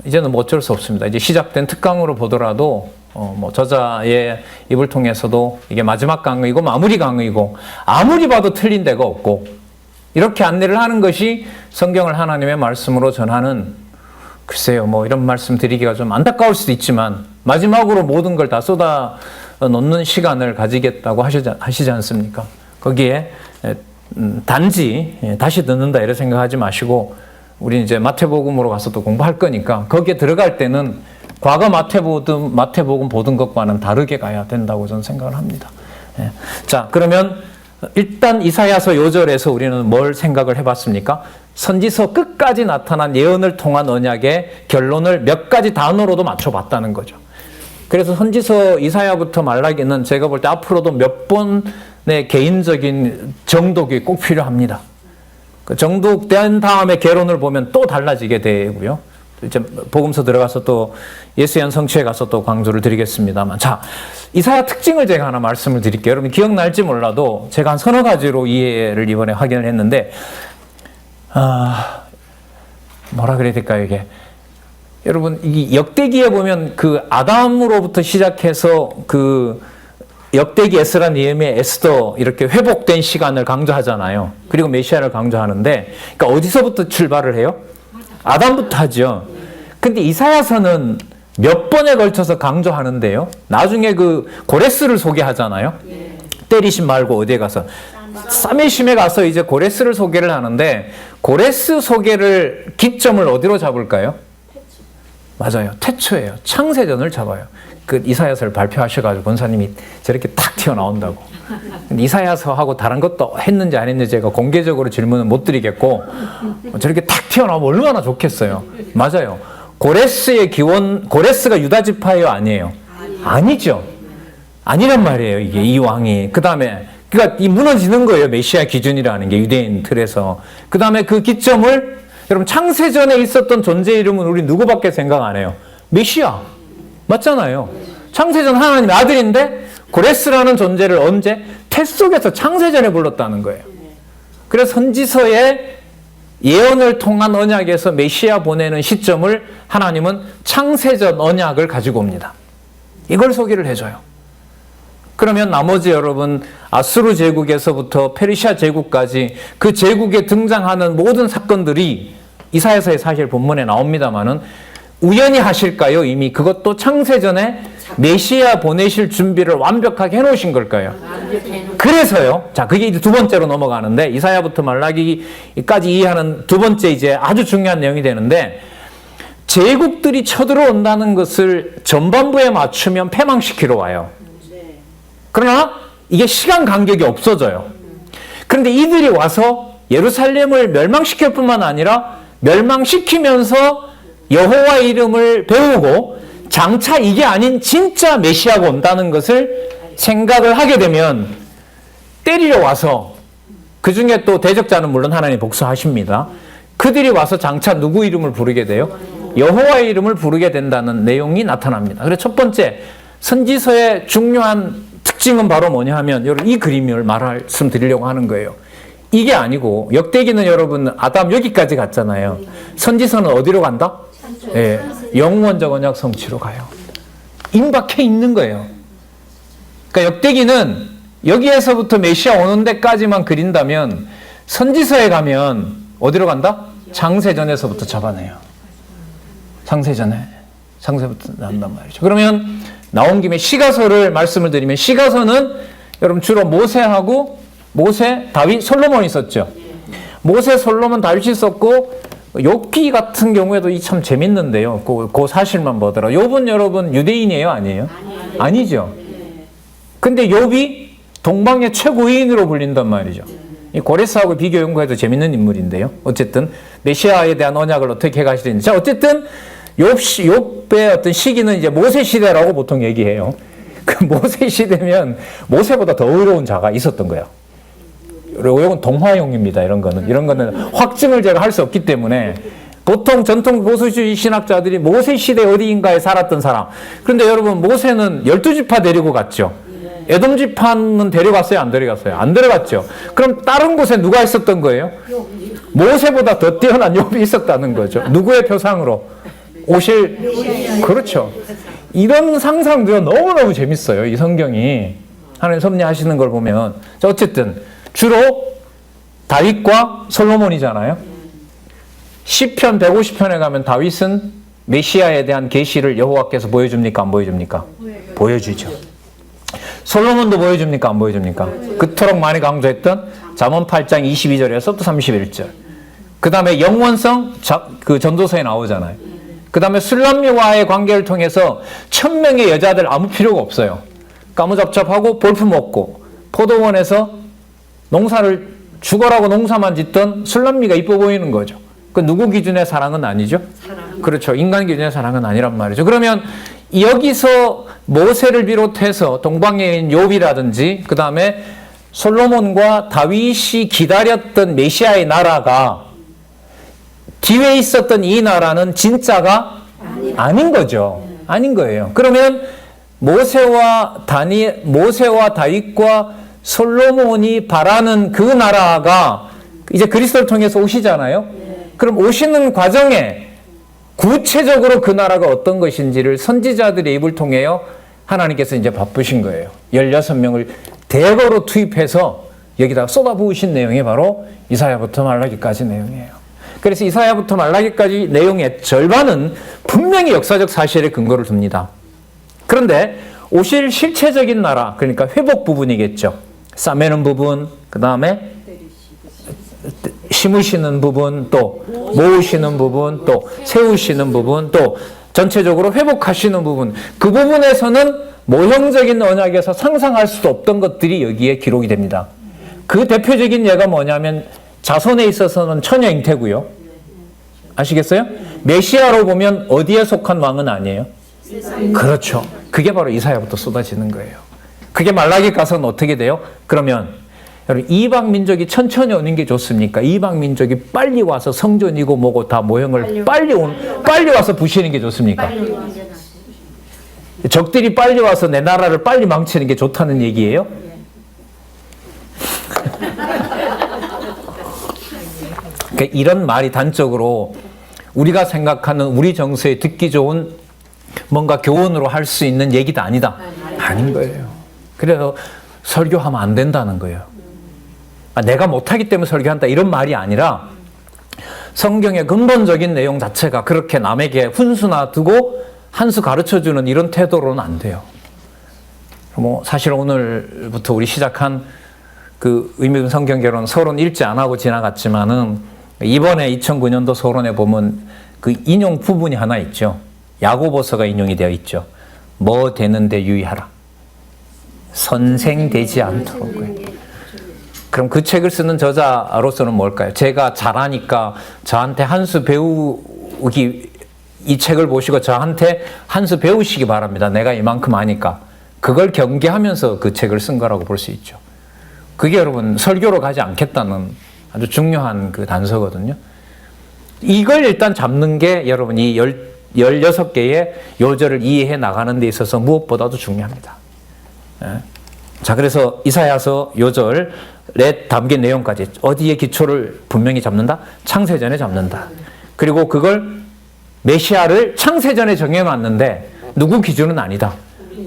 이제는 뭐 어쩔 수 없습니다. 이제 시작된 특강으로 보더라도 뭐 저자의 입을 통해서도 이게 마지막 강의고 마무리 강의고 아무리 봐도 틀린 데가 없고 이렇게 안내를 하는 것이 성경을 하나님의 말씀으로 전하는, 글쎄요, 뭐 이런 말씀 드리기가 좀 안타까울 수도 있지만 마지막으로 모든 걸 다 쏟아 놓는 시간을 가지겠다고 하시지 않습니까? 거기에 단지 다시 듣는다 이런 생각하지 마시고 우리 이제 마태복음으로 가서 또 공부할 거니까 거기에 들어갈 때는 과거 마태복음 보던 것과는 다르게 가야 된다고 저는 생각을 합니다. 자, 그러면 일단 이사야서 요절에서 우리는 뭘 생각을 해봤습니까? 선지서 끝까지 나타난 예언을 통한 언약의 결론을 몇 가지 단어로도 맞춰봤다는 거죠. 그래서 선지서 이사야부터 말라기는 제가 볼 때 앞으로도 몇 번의 개인적인 정독이 꼭 필요합니다. 그 정독된 다음에 개론을 보면 또 달라지게 되고요. 이제 복음서 들어가서 또 예수연 성취에 가서 또 강조를 드리겠습니다만, 자, 이사야 특징을 제가 하나 말씀을 드릴게요. 여러분 기억날지 몰라도 제가 한 서너 가지로 이해를 이번에 확인을 했는데, 뭐라 그래야 될까요, 이게? 여러분, 이 역대기에 보면 그 아담으로부터 시작해서 그 역대기 에스라 니에미야 에스더 이렇게 회복된 시간을 강조하잖아요. 그리고 메시아를 강조하는데, 그러니까 어디서부터 출발을 해요? 아담부터 하죠. 근데 이사야서는 몇 번에 걸쳐서 강조하는데요. 나중에 그 고레스를 소개하잖아요. 때리심 말고 어디에 가서 사메심에 가서 이제 고레스를 소개를 하는데, 고레스 소개를 기점을 어디로 잡을까요? 맞아요. 태초예요. 창세전을 잡아요. 그 이사야서를 발표하셔가지고 권사님이 저렇게 탁 튀어나온다고. 근데 이사야서하고 다른 것도 했는지 안 했는지 제가 공개적으로 질문은 못 드리겠고, 저렇게 탁 튀어나오면 얼마나 좋겠어요. 맞아요. 고레스의 기원, 고레스가 유다 지파예요, 아니에요? 아니죠. 아니란 말이에요, 이게 이 왕이. 그 다음에 그러니까 이 무너지는 거예요, 메시아 기준이라는 게 유대인 틀에서. 그 다음에 그 기점을, 여러분 창세전에 있었던 존재 이름은 우리 누구밖에 생각 안 해요? 메시아. 맞잖아요. 창세전 하나님의 아들인데 고레스라는 존재를 언제? 태 속에서 창세전에 불렀다는 거예요. 그래서 선지서의 예언을 통한 언약에서 메시아 보내는 시점을 하나님은 창세전 언약을 가지고 옵니다. 이걸 소개를 해줘요. 그러면 나머지 여러분 아수르 제국에서부터 페르시아 제국까지 그 제국에 등장하는 모든 사건들이 이사야서의 사실 본문에 나옵니다만은 우연히 하실까요? 이미 그것도 창세전에 메시아 보내실 준비를 완벽하게 해놓으신 걸까요? 그래서요. 자, 그게 이제 두 번째로 넘어가는데, 이사야부터 말라기까지 이해하는 두 번째 이제 아주 중요한 내용이 되는데, 제국들이 쳐들어온다는 것을 전반부에 맞추면 패망시키러 와요. 그러나 이게 시간 간격이 없어져요. 그런데 이들이 와서 예루살렘을 멸망시킬 뿐만 아니라 멸망시키면서 여호와의 이름을 배우고 장차 이게 아닌 진짜 메시아가 온다는 것을 생각을 하게 되면 때리러 와서, 그 중에 또 대적자는 물론 하나님 복수하십니다. 그들이 와서 장차 누구 이름을 부르게 돼요? 여호와의 이름을 부르게 된다는 내용이 나타납니다. 그래서 첫 번째 선지서의 중요한 특징은 바로 뭐냐 하면, 여러분 이 그림을 말씀드리려고 하는 거예요. 이게 아니고 역대기는 여러분 아담 여기까지 갔잖아요. 선지서는 어디로 간다? 예, 영원적 언약 성취로 가요. 임박해 있는 거예요. 그러니까 역대기는 여기에서부터 메시아 오는 데까지만 그린다면, 선지서에 가면 어디로 간다? 창세전에서부터 잡아내요. 창세부터 난단 말이죠. 그러면 나온 김에 시가서를 말씀을 드리면, 시가서는 여러분 주로 모세, 다윗, 솔로몬이 썼죠. 모세, 솔로몬, 다윗이 썼고, 욥기 같은 경우에도 이 참 재밌는데요. 그 사실만 보더라. 욥은 여러분 유대인이에요, 아니에요? 아니죠. 근데 욥이 동방의 최고인으로 불린단 말이죠. 이 고레스하고 비교 연구해도 재밌는 인물인데요. 어쨌든 메시아에 대한 언약을 어떻게 가시는지. 자, 어쨌든 욥의 어떤 시기는 이제 모세 시대라고 보통 얘기해요. 그 모세 시대면 모세보다 더 의로운 자가 있었던 거예요. 그리고 이건 동화용입니다. 이런 거는 확증을 제가 할 수 없기 때문에 보통 전통 보수주의 신학자들이 모세 시대 어디인가에 살았던 사람. 그런데 여러분 모세는 12지파 데리고 갔죠. 에돔 지파는 데려갔어요? 안 데려갔어요? 안 데려갔죠. 그럼 다른 곳에 누가 있었던 거예요? 모세보다 더 뛰어난 욥이 있었다는 거죠. 누구의 표상으로? 오실. 그렇죠. 이런 상상도 너무너무 재밌어요. 이 성경이. 하나님 섭리하시는 걸 보면. 자, 어쨌든 주로 다윗과 솔로몬이잖아요. 시편 150편에 가면 다윗은 메시아에 대한 계시를 여호와께서 보여줍니까? 안 보여줍니까? 보여주죠. 솔로몬도 보여줍니까? 안 보여줍니까? 그토록 많이 강조했던 잠언 8장 22절에서부터 31절. 그 다음에 영원성 그 전도서에 나오잖아요. 그 다음에 술람미와의 관계를 통해서 1000명의 여자들 아무 필요가 없어요. 까무잡잡하고 볼품 없고 포도원에서 농사를 죽어라고 농사만 짓던 술람미가 이뻐 보이는 거죠. 그 누구 기준의 사랑은 아니죠? 그렇죠. 인간 기준의 사랑은 아니란 말이죠. 그러면 여기서 모세를 비롯해서 동방여인 욥이라든지 그 다음에 솔로몬과 다윗이 기다렸던 메시아의 나라가 뒤에 있었던 이 나라는 진짜가 아닌 거죠. 아닌 거예요. 그러면 모세와 다윗과 솔로몬이 바라는 그 나라가 이제 그리스도를 통해서 오시잖아요. 그럼 오시는 과정에 구체적으로 그 나라가 어떤 것인지를 선지자들의 입을 통해요 하나님께서 이제 바쁘신 거예요. 16명을 대거로 투입해서 여기다가 쏟아부으신 내용이 바로 이사야부터 말라기까지 내용이에요. 그래서 이사야부터 말라기까지 내용의 절반은 분명히 역사적 사실에 근거를 둡니다. 그런데 오실 실체적인 나라, 그러니까 회복 부분이겠죠. 싸매는 부분, 그 다음에 심으시는 부분, 또 모으시는 부분, 또 세우시는 부분, 또 전체적으로 회복하시는 부분, 그 부분에서는 모형적인 언약에서 상상할 수도 없던 것들이 여기에 기록이 됩니다. 그 대표적인 예가 뭐냐면 자손에 있어서는 처녀 잉태고요. 아시겠어요? 메시아로 보면 어디에 속한 왕은 아니에요? 그렇죠. 그게 바로 이사야부터 쏟아지는 거예요. 그게 말라기 가서는 어떻게 돼요? 그러면 여러분 이방 민족이 천천히 오는 게 좋습니까? 이방 민족이 빨리 와서 성전이고 뭐고 다 모형을 빨리 와서 부시는 게 좋습니까? 적들이 빨리 와서 내 나라를 빨리 망치는 게 좋다는 얘기예요? 그러니까 이런 말이 단적으로 우리가 생각하는 우리 정서에 듣기 좋은 뭔가 교훈으로 할 수 있는 얘기도 아니다. 아닌 거예요. 그래서 설교하면 안 된다는 거예요. 내가 못하기 때문에 설교한다 이런 말이 아니라 성경의 근본적인 내용 자체가 그렇게 남에게 훈수나 두고 한 수 가르쳐주는 이런 태도로는 안 돼요. 뭐 사실 오늘부터 우리 시작한 그 의미있는 성경개론 서론 읽지 안 하고 지나갔지만은 이번에 2009년도 서론에 보면 그 인용 부분이 하나 있죠. 야고보서가 인용이 되어 있죠. 뭐 되는데 유의하라. 선생되지 않도록. 그럼 그 책을 쓰는 저자로서는 뭘까요? 제가 잘하니까 저한테 한 수 배우기, 이 책을 보시고 저한테 한 수 배우시기 바랍니다. 내가 이만큼 아니까. 그걸 경계하면서 그 책을 쓴 거라고 볼 수 있죠. 그게 여러분 설교로 가지 않겠다는 아주 중요한 그 단서거든요. 이걸 일단 잡는 게 여러분이 16개의 요절을 이해해 나가는 데 있어서 무엇보다도 중요합니다. 자, 그래서 이사야서 요절에 담긴 내용까지 어디에 기초를 분명히 잡는다? 창세전에 잡는다. 그리고 그걸 메시아를 창세전에 정해놨는데 누구 기준은 아니다.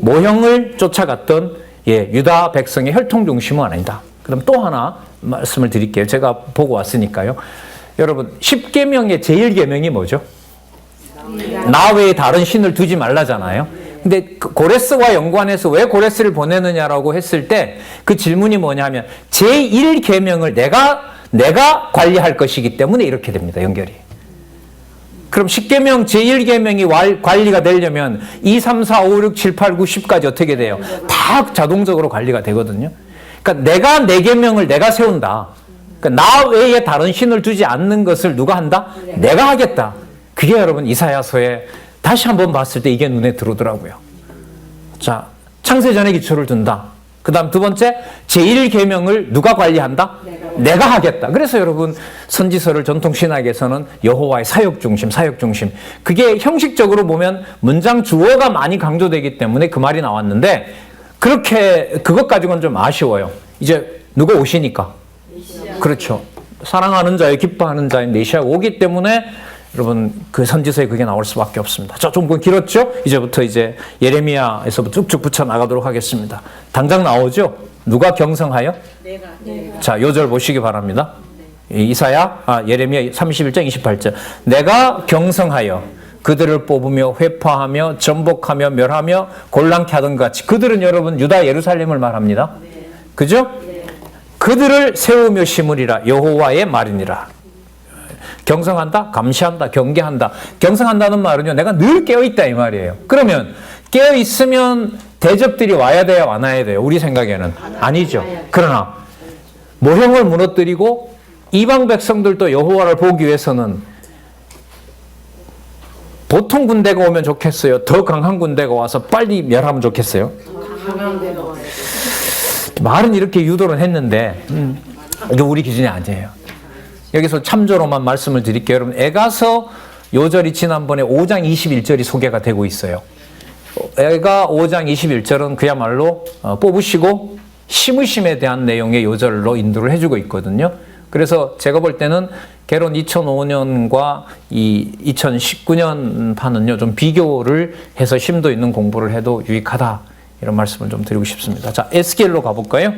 모형을 쫓아갔던 유다 백성의 혈통 중심은 아니다. 그럼 또 하나 말씀을 드릴게요. 제가 보고 왔으니까요. 여러분 10계명의 제1계명이 뭐죠? 나 외에 다른 신을 두지 말라잖아요. 근데 고레스와 연관해서 왜 고레스를 보내느냐라고 했을 때 그 질문이 뭐냐면 제1계명을 내가 관리할 것이기 때문에 이렇게 됩니다. 연결이. 그럼 10계명 제1계명이 관리가 되려면 2, 3, 4, 5, 6, 7, 8, 9, 10까지 어떻게 돼요? 다 자동적으로 관리가 되거든요. 그러니까 내가 내 계명을 내가 세운다. 그러니까 나 외에 다른 신을 두지 않는 것을 누가 한다? 내가 하겠다. 그게 여러분 이사야서에 다시 한번 봤을 때 이게 눈에 들어오더라고요. 자, 창세전에 기초를 둔다. 그 다음 두 번째, 제1계명을 누가 관리한다? 내가 하겠다. 그래서 여러분 선지서를 전통 신학에서는 여호와의 사역 중심. 그게 형식적으로 보면 문장 주어가 많이 강조되기 때문에 그 말이 나왔는데 그것 가지고는 좀 아쉬워요. 이제 누가 오시니까. 그렇죠. 사랑하는 자의 기뻐하는 자의 메시아가 오기 때문에 여러분 그 선지서에 그게 나올 수밖에 없습니다. 자, 좀 길었죠? 이제부터 이제 예레미야에서부터 쭉쭉 붙여 나가도록 하겠습니다. 당장 나오죠? 누가 경성하여? 내가. 자, 요절 보시기 바랍니다. 예레미야 31장 28절. 내가 경성하여 그들을 뽑으며 회파하며 전복하며 멸하며 곤란케 하던 것 같이. 그들은 여러분 유다 예루살렘을 말합니다. 그죠? 그들을 세우며 심으리라 여호와의 말이니라. 경성한다, 감시한다, 경계한다. 경성한다는 말은요, 내가 늘 깨어있다 이 말이에요. 그러면 깨어있으면 대적들이 와야 돼요, 안 와야 돼요? 우리 생각에는 아니죠. 그러나 모형을 무너뜨리고 이방 백성들도 여호와를 보기 위해서는 보통 군대가 오면 좋겠어요? 더 강한 군대가 와서 빨리 멸하면 좋겠어요? 말은 이렇게 유도를 했는데 이게 우리 기준이 아니에요. 여기서 참조로만 말씀을 드릴게요. 여러분, 에가서 요절이 지난번에 5장 21절이 소개가 되고 있어요. 에가 5장 21절은 그야말로 뽑으시고 심으심에 대한 내용의 요절로 인도를 해주고 있거든요. 그래서 제가 볼 때는 개론 2005년과 이 2019년 판은요, 좀 비교를 해서 심도 있는 공부를 해도 유익하다. 이런 말씀을 좀 드리고 싶습니다. 자, 에스겔로 가볼까요?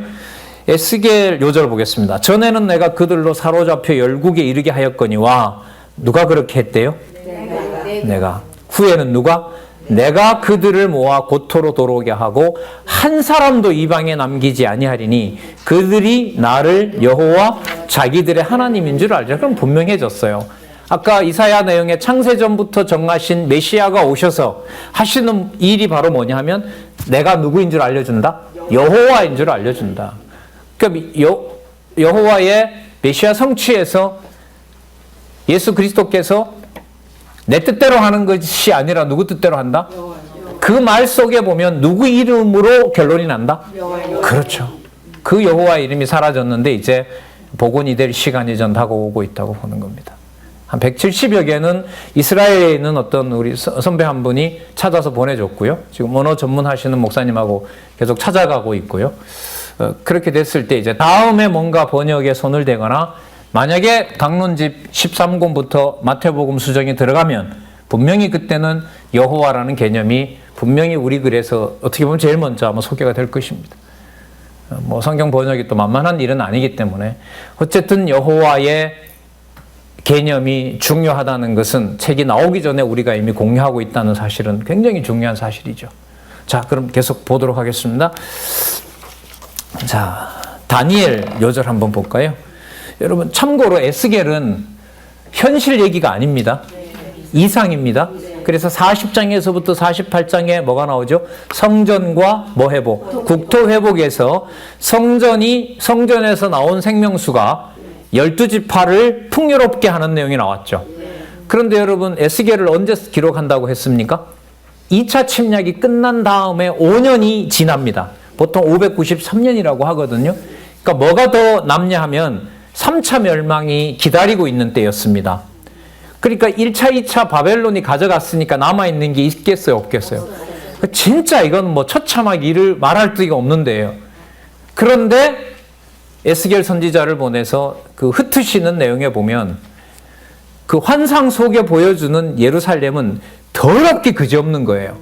에스겔 요절 보겠습니다. 전에는 내가 그들로 사로잡혀 열국에 이르게 하였거니와 누가 그렇게 했대요? 내가. 후에는 누가? 내가 그들을 모아 고토로 돌아오게 하고 한 사람도 이방에 남기지 아니하리니 그들이 나를 여호와 자기들의 하나님인 줄 알리라. 그럼 분명해졌어요. 아까 이사야 내용에 창세전부터 정하신 메시아가 오셔서 하시는 일이 바로 뭐냐 하면 내가 누구인 줄 알려준다? 여호와인 줄 알려준다. 그러니까 여호와의 메시아 성취에서 예수 그리스도께서 내 뜻대로 하는 것이 아니라 누구 뜻대로 한다? 그 말 속에 보면 누구 이름으로 결론이 난다? 그렇죠. 그 여호와의 이름이 사라졌는데 이제 복원이 될 시간이 전 다가오고 있다고 보는 겁니다. 한 170여 개는 이스라엘에 있는 어떤 우리 선배 한 분이 찾아서 보내줬고요. 지금 언어 전문하시는 목사님하고 계속 찾아가고 있고요. 그렇게 됐을 때 이제 다음에 뭔가 번역에 손을 대거나 만약에 강론집 13권부터 마태복음 수정이 들어가면 분명히 그때는 여호와라는 개념이 분명히 우리 글에서 어떻게 보면 제일 먼저 아마 소개가 될 것입니다. 뭐 성경 번역이 또 만만한 일은 아니기 때문에 어쨌든 여호와의 개념이 중요하다는 것은 책이 나오기 전에 우리가 이미 공유하고 있다는 사실은 굉장히 중요한 사실이죠. 자, 그럼 계속 보도록 하겠습니다. 자, 다니엘 요절 한번 볼까요? 여러분, 참고로 에스겔은 현실 얘기가 아닙니다. 이상입니다. 그래서 40장에서부터 48장에 뭐가 나오죠? 성전과 뭐 회복, 국토 회복에서 성전에서 나온 생명수가 12지파를 풍요롭게 하는 내용이 나왔죠. 그런데 여러분, 에스겔을 언제 기록한다고 했습니까? 2차 침략이 끝난 다음에 5년이 지납니다. 보통 593년이라고 하거든요. 그러니까 뭐가 더 남냐 하면 3차 멸망이 기다리고 있는 때였습니다. 그러니까 1차, 2차 바벨론이 가져갔으니까 남아있는 게 있겠어요, 없겠어요? 진짜 이건 뭐 처참하게 이를 말할 데가 없는 데예요. 그런데 에스겔 선지자를 보내서 그 흩으시는 내용에 보면 그 환상 속에 보여주는 예루살렘은 더럽게 그지없는 거예요.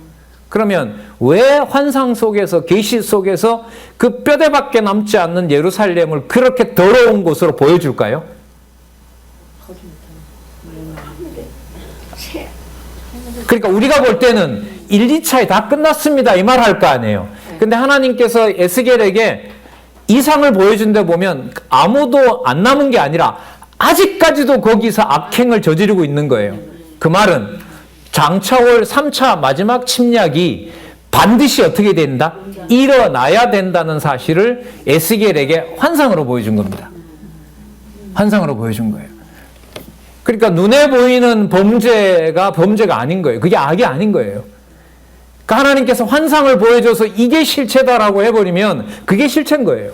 그러면 왜 환상 속에서, 계시 속에서 그 뼈대밖에 남지 않는 예루살렘을 그렇게 더러운 곳으로 보여줄까요? 그러니까 우리가 볼 때는 1, 2차에 다 끝났습니다 이 말 할 거 아니에요. 근데 하나님께서 에스겔에게 이상을 보여준 데 보면 아무도 안 남은 게 아니라 아직까지도 거기서 악행을 저지르고 있는 거예요. 그 말은 장차올 3차 마지막 침략이 반드시 어떻게 된다? 일어나야 된다는 사실을 에스겔에게 환상으로 보여준 겁니다. 환상으로 보여준 거예요. 그러니까 눈에 보이는 범죄가 아닌 거예요. 그게 악이 아닌 거예요. 그러니까 하나님께서 환상을 보여줘서 이게 실체다라고 해버리면 그게 실체인 거예요.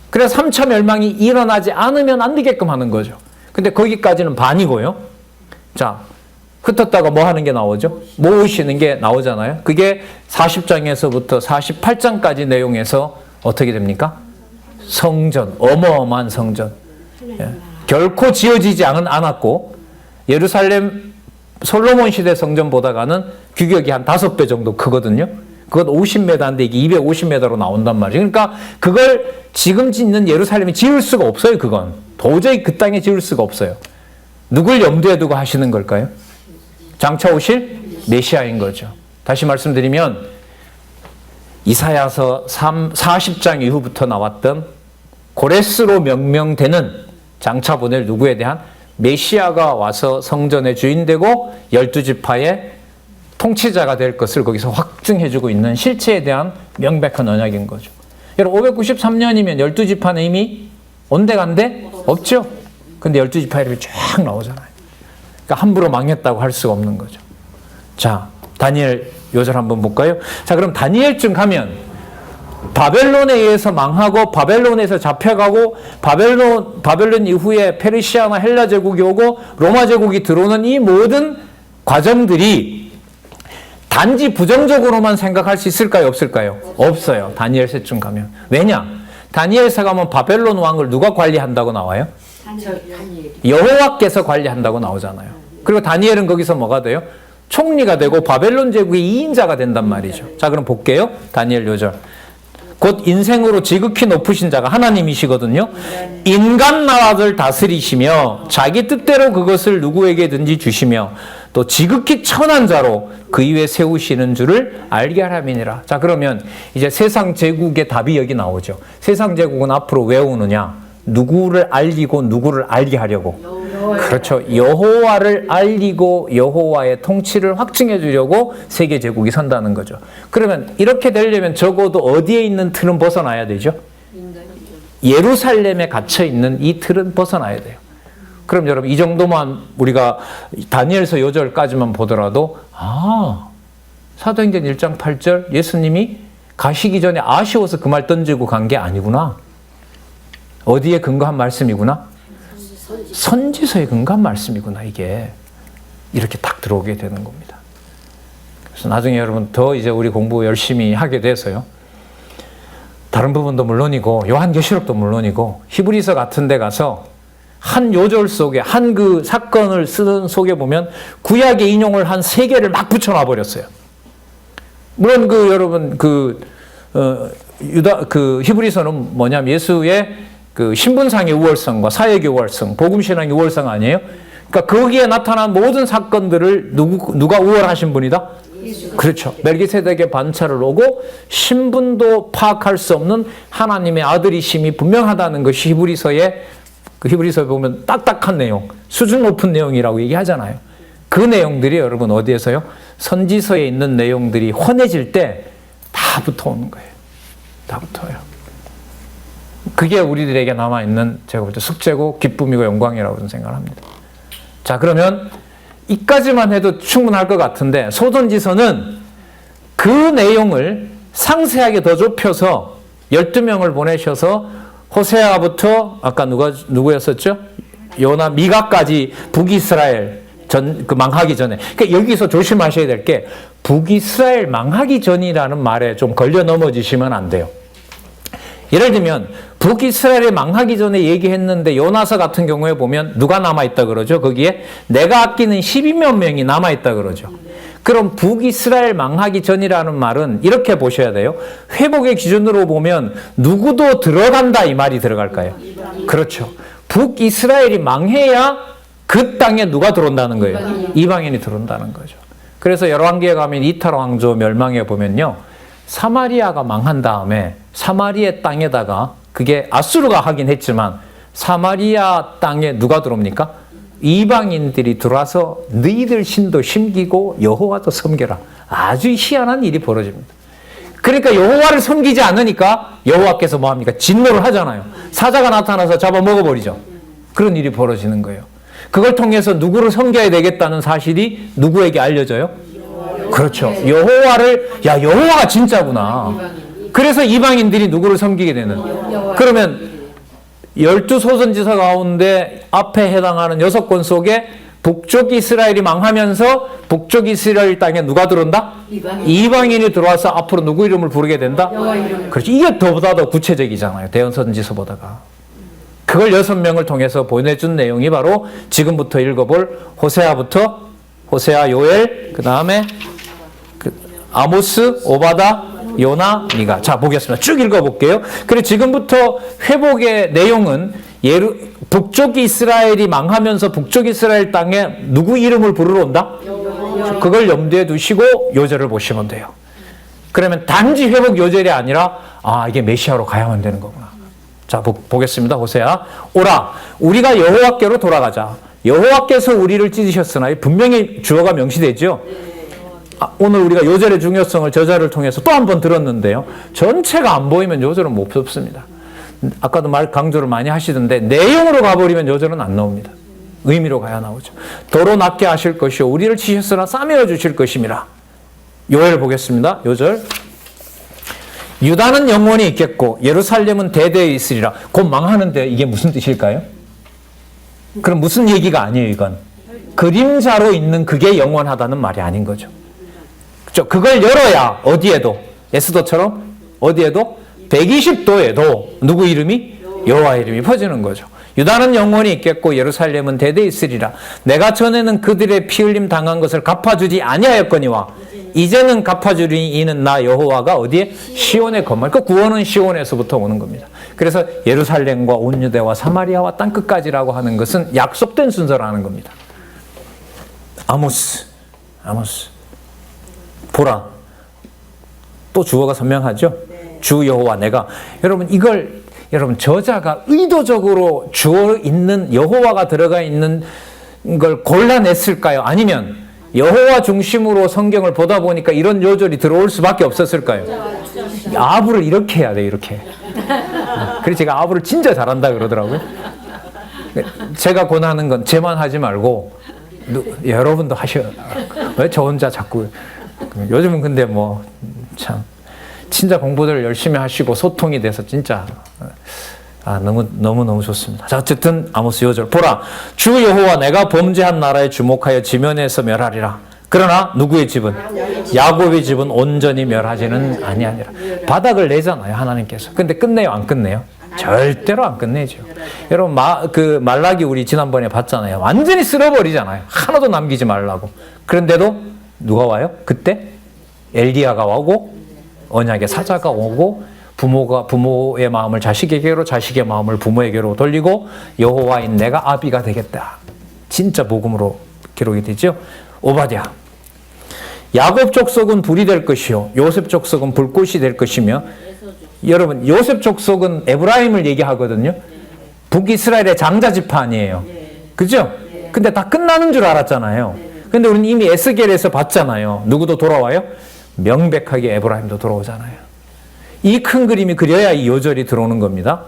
그래서 3차 멸망이 일어나지 않으면 안 되게끔 하는 거죠. 근데 거기까지는 반이고요. 자, 흩었다가 뭐 하는 게 나오죠? 모으시는 게 나오잖아요. 그게 40장에서부터 48장까지 내용에서 어떻게 됩니까? 성전, 어마어마한 성전. 예. 결코 지어지지 않았고 예루살렘 솔로몬 시대 성전보다가는 규격이 한 5배 정도 크거든요. 그건 50m인데 이게 250m로 나온단 말이에요. 그러니까 그걸 지금 짓는 예루살렘이 지을 수가 없어요. 그건 도저히 그 땅에 지을 수가 없어요. 누굴 염두에 두고 하시는 걸까요? 장차 오실 메시아인 거죠. 다시 말씀드리면 이사야서 40장 이후부터 나왔던 고레스로 명명되는 장차 보낼 누구에 대한 메시아가 와서 성전의 주인되고 12지파의 통치자가 될 것을 거기서 확증해주고 있는 실체에 대한 명백한 언약인 거죠. 여러분 593년이면 12지파는 이미 온데간데 없죠. 근데 12지파 이름이 쫙 나오잖아요. 그러니까 함부로 망했다고 할 수가 없는 거죠. 자, 다니엘 요절 한번 볼까요? 자, 그럼 다니엘쯤 가면 바벨론에 의해서 망하고 바벨론에서 잡혀가고 바벨론 이후에 페르시아나 헬라 제국이 오고 로마 제국이 들어오는 이 모든 과정들이 단지 부정적으로만 생각할 수 있을까요? 없을까요? 없어요. 다니엘서쯤 가면. 왜냐? 다니엘서 가면 바벨론 왕을 누가 관리한다고 나와요? 여호와께서 관리한다고 나오잖아요. 그리고 다니엘은 거기서 뭐가 돼요? 총리가 되고 바벨론 제국의 2인자가 된단 말이죠. 자, 그럼 볼게요. 다니엘 요절. 곧 인생으로 지극히 높으신 자가 하나님이시거든요. 인간 나라를 다스리시며 자기 뜻대로 그것을 누구에게든지 주시며 또 지극히 천한 자로 그 위에 세우시는 줄을 알게 하람이니라. 자, 그러면 이제 세상 제국의 답이 여기 나오죠. 세상 제국은 앞으로 왜 오느냐? 누구를 알리고 누구를 알게 하려고. 그렇죠. 여호와를 알리고 여호와의 통치를 확증해 주려고 세계 제국이 선다는 거죠. 그러면 이렇게 되려면 적어도 어디에 있는 틀은 벗어나야 되죠? 예루살렘에 갇혀 있는 이 틀은 벗어나야 돼요. 그럼 여러분 이 정도만 우리가 다니엘서 요절까지만 보더라도 사도행전 1장 8절 예수님이 가시기 전에 아쉬워서 그 말 던지고 간 게 아니구나. 어디에 근거한 말씀이구나? 선지서에 근거한 말씀이구나. 이게 이렇게 딱 들어오게 되는 겁니다. 그래서 나중에 여러분 더 이제 우리 공부 열심히 하게 돼서요. 다른 부분도 물론이고 요한계시록도 물론이고 히브리서 같은 데 가서 한 요절 속에 한 그 사건을 쓰는 속에 보면 구약의 인용을 한 3개를 막 붙여놔 버렸어요. 물론 여러분 히브리서는 뭐냐면 예수의 그 신분상의 우월성과 사역의 우월성, 복음신앙의 우월성 아니에요? 그러니까 거기에 나타난 모든 사건들을 누가 우월하신 분이다? 그렇죠. 멜기세덱의 반차를 오고 신분도 파악할 수 없는 하나님의 아들이심이 분명하다는 것이 히브리서에 보면 딱딱한 내용, 수준 높은 내용이라고 얘기하잖아요. 그 내용들이 여러분 어디에서요? 선지서에 있는 내용들이 헌해질 때 다 붙어오는 거예요. 다 붙어요. 그게 우리들에게 남아있는 제가 볼 때 숙제고 기쁨이고 영광이라고 생각을 합니다. 자, 그러면 이까지만 해도 충분할 것 같은데 소선지서는 그 내용을 상세하게 더 좁혀서 12명을 보내셔서 호세아부터 아까 누구였었죠? 요나 미가까지 북이스라엘 그 망하기 전에. 그러니까 여기서 조심하셔야 될 게 북이스라엘 망하기 전이라는 말에 좀 걸려 넘어지시면 안 돼요. 예를 들면 북이스라엘이 망하기 전에 얘기했는데 요나서 같은 경우에 보면 누가 남아있다 그러죠? 거기에 내가 아끼는 12만 명이 남아있다 그러죠. 그럼 북이스라엘 망하기 전이라는 말은 이렇게 보셔야 돼요. 회복의 기준으로 보면 누구도 들어간다 이 말이 들어갈까요? 그렇죠. 북이스라엘이 망해야 그 땅에 누가 들어온다는 거예요? 이방인이 들어온다는 거죠. 그래서 열왕기에 가면 이탈 왕조 멸망에 보면요. 사마리아가 망한 다음에 사마리아 땅에다가 그게 아수르가 하긴 했지만 사마리아 땅에 누가 들어옵니까? 이방인들이 들어와서 너희들 신도 섬기고 여호와도 섬겨라. 아주 희한한 일이 벌어집니다. 그러니까 여호와를 섬기지 않으니까 여호와께서 뭐합니까? 진노를 하잖아요. 사자가 나타나서 잡아먹어버리죠. 그런 일이 벌어지는 거예요. 그걸 통해서 누구를 섬겨야 되겠다는 사실이 누구에게 알려져요? 그렇죠. 여호와가 진짜구나. 그래서 이방인들이 누구를 섬기게 되는. 그러면 12소선지서 가운데 앞에 해당하는 6권 속에 북쪽 이스라엘이 망하면서 북쪽 이스라엘 땅에 누가 들어온다? 이방인이 들어와서 앞으로 누구 이름을 부르게 된다? 그렇죠. 이게 더보다 더 구체적이잖아요. 대언선지서보다가. 그걸 6명을 통해서 보내준 내용이 바로 지금부터 읽어볼 호세아, 요엘, 그 다음에 아모스, 오바다, 요나, 미가. 자, 보겠습니다. 쭉 읽어볼게요. 그리고 지금부터 회복의 내용은 북쪽 이스라엘이 망하면서 북쪽 이스라엘 땅에 누구 이름을 부르러 온다? 그걸 염두에 두시고 요절을 보시면 돼요. 그러면 단지 회복 요절이 아니라 이게 메시아로 가야만 되는 거구나. 자, 보겠습니다. 호세아. 오라, 우리가 여호와께로 돌아가자. 여호와께서 우리를 찢으셨으나 분명히 주어가 명시되죠. 오늘 우리가 요절의 중요성을 저자를 통해서 또 한 번 들었는데요. 전체가 안 보이면 요절은 못 없습니다. 아까도 강조를 많이 하시던데 내용으로 가버리면 요절은 안 나옵니다. 의미로 가야 나오죠. 도로 낫게 하실 것이요 우리를 치셨으나 싸매어 주실 것임이라. 요엘 보겠습니다. 요절. 유다는 영원히 있겠고 예루살렘은 대대에 있으리라. 곧 망하는데 이게 무슨 뜻일까요? 그럼 무슨 얘기가 아니에요, 이건. 그림자로 있는 그게 영원하다는 말이 아닌 거죠. 그렇죠? 그걸 열어야 어디에도 에스더처럼 어디에도 120도에도 누구 이름이? 여호와 이름이 퍼지는 거죠. 유다는 영원히 있겠고 예루살렘은 대대에 있으리라. 내가 전에는 그들의 피 흘림 당한 것을 갚아주지 아니하였거니와 이제는 갚아주리니 이는 나 여호와가 어디에? 시온의 건물. 그 구원은 시온에서부터 오는 겁니다. 그래서 예루살렘과 온 유대와 사마리아와 땅끝까지라고 하는 것은 약속된 순서라는 겁니다. 아모스. 보라. 또 주어가 선명하죠? 주 여호와 내가. 여러분 저자가 의도적으로 주어 있는 여호와가 들어가 있는 걸 골라냈을까요? 아니면 여호와 중심으로 성경을 보다 보니까 이런 요절이 들어올 수밖에 없었을까요? 아부를 이렇게 해야 돼, 이렇게. 그래서 제가 아부를 진짜 잘한다 그러더라고요. 제가 권하는 건 제만 하지 말고 여러분도 하셔야. 왜 저 혼자 자꾸. 요즘은 근데 참 진짜 공부들 열심히 하시고 소통이 돼서 진짜 너무 좋습니다. 자, 어쨌든 아모스 요절. 보라, 주 여호와 내가 범죄한 나라에 주목하여 지면에서 멸하리라. 그러나 누구의 집은? 야곱의 집은 온전히 멸하지는 아니하니라. 바닥을 내잖아요, 하나님께서. 근데 끝내요, 안 끝내요? 절대로 안 끝내죠. 여러분 말라기 우리 지난번에 봤잖아요. 완전히 쓸어버리잖아요. 하나도 남기지 말라고. 그런데도 누가 와요? 그때 엘리야가 오고 언약의 사자가 오고 부모의 마음을 자식에게로 자식의 마음을 부모에게로 돌리고 여호와인 내가 아비가 되겠다. 진짜 복음으로 기록이 되죠. 오바댜. 야곱 족속은 불이 될 것이요 요셉 족속은 불꽃이 될 것이며. 여러분 요셉 족속은 에브라임을 얘기하거든요. 북이스라엘의 장자 지파 아니에요. 그죠? 근데 다 끝나는 줄 알았잖아요. 근데 우리는 이미 에스겔에서 봤잖아요. 누구도 돌아와요? 명백하게 에브라임도 돌아오잖아요. 이 큰 그림이 그려야 이 요절이 들어오는 겁니다.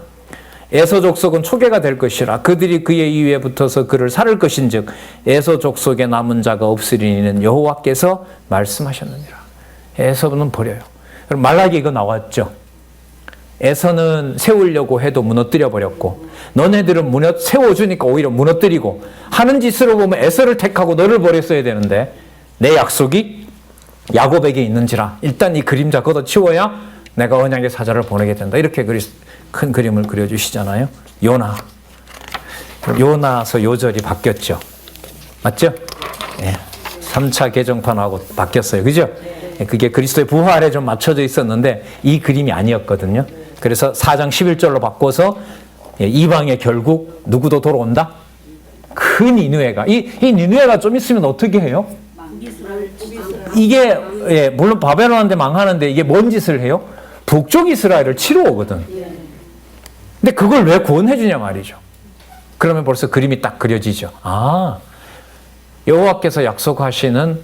에서 족속은 초계가 될 것이라. 그들이 그의 이위에 붙어서 그를 살을 것인즉 에서 족속에 남은 자가 없으리니는 여호와께서 말씀하셨느니라. 에서는 버려요. 말라기 이거 나왔죠. 에서는 세우려고 해도 무너뜨려 버렸고 너네들은 세워주니까 오히려 무너뜨리고 하는 짓으로 보면 에서를 택하고 너를 버렸어야 되는데 내 약속이 야곱에게 있는지라. 일단 이 그림자 걷어치워야 내가 언약의 사자를 보내게 된다. 이렇게 큰 그림을 그려주시잖아요. 요나서 요절이 바뀌었죠. 맞죠? 네. 3차 개정판하고 바뀌었어요. 그죠? 그게 그리스도의 부활에 좀 맞춰져 있었는데 이 그림이 아니었거든요. 그래서 4장 11절로 바꿔서 이방에 결국 누구도 돌아온다? 큰 니느웨가. 이 니느웨가 좀 있으면 어떻게 해요? 이게 물론 바벨론한테 망하는데 이게 뭔 짓을 해요? 북쪽 이스라엘을 치러 오거든. 근데 그걸 왜 구원해 주냐 말이죠. 그러면 벌써 그림이 딱 그려지죠. 여호와께서 약속하시는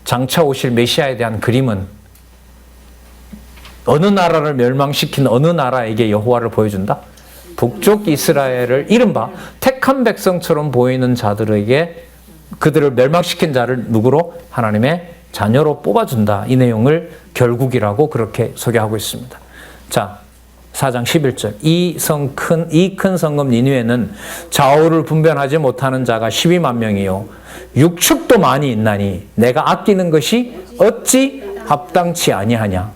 장차 오실 메시아에 대한 그림은 어느 나라를 멸망시킨 어느 나라에게 여호와를 보여준다? 북쪽 이스라엘을 이른바 택한 백성처럼 보이는 자들에게 그들을 멸망시킨 자를 누구로? 하나님의 자녀로 뽑아준다. 이 내용을 결국이라고 그렇게 소개하고 있습니다. 자, 4장 11절. 이 큰 성읍 니느웨는 좌우를 분별하지 못하는 자가 12만 명이요 육축도 많이 있나니 내가 아끼는 것이 어찌 합당치 아니하냐.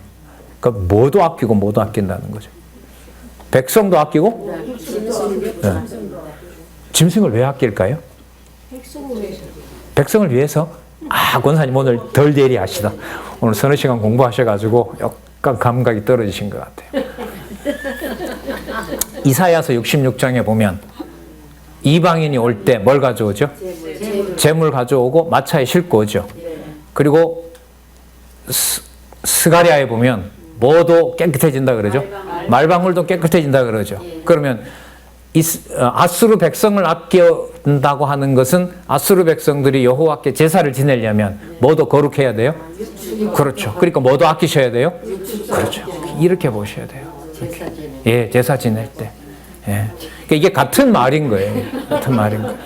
그러니까 뭐도 아끼고 뭐도 아낀다는 거죠. 백성도 아끼고 네. 짐승을 왜 아낄까요? 백성을 위해서. 권사님 오늘 덜 예리하시다. 오늘 서너 시간 공부하셔가지고 약간 감각이 떨어지신 것 같아요. 이사야서 66장에 보면 이방인이 올 때 뭘 가져오죠? 재물 가져오고 마차에 싣고 오죠. 그리고 스가랴에 보면 뭐도 깨끗해진다 그러죠. 말방울도 깨끗해진다 그러죠. 그러면 아수르 백성을 아껴온다고 하는 것은 아수르 백성들이 여호와께 제사를 지내려면 뭐도 거룩해야 돼요? 그렇죠. 그러니까 뭐도 아끼셔야 돼요? 그렇죠. 이렇게 보셔야 돼요. 이렇게. 예, 제사 지낼 때. 예. 그러니까 이게 같은 말인 거예요. 같은 말인 거예요.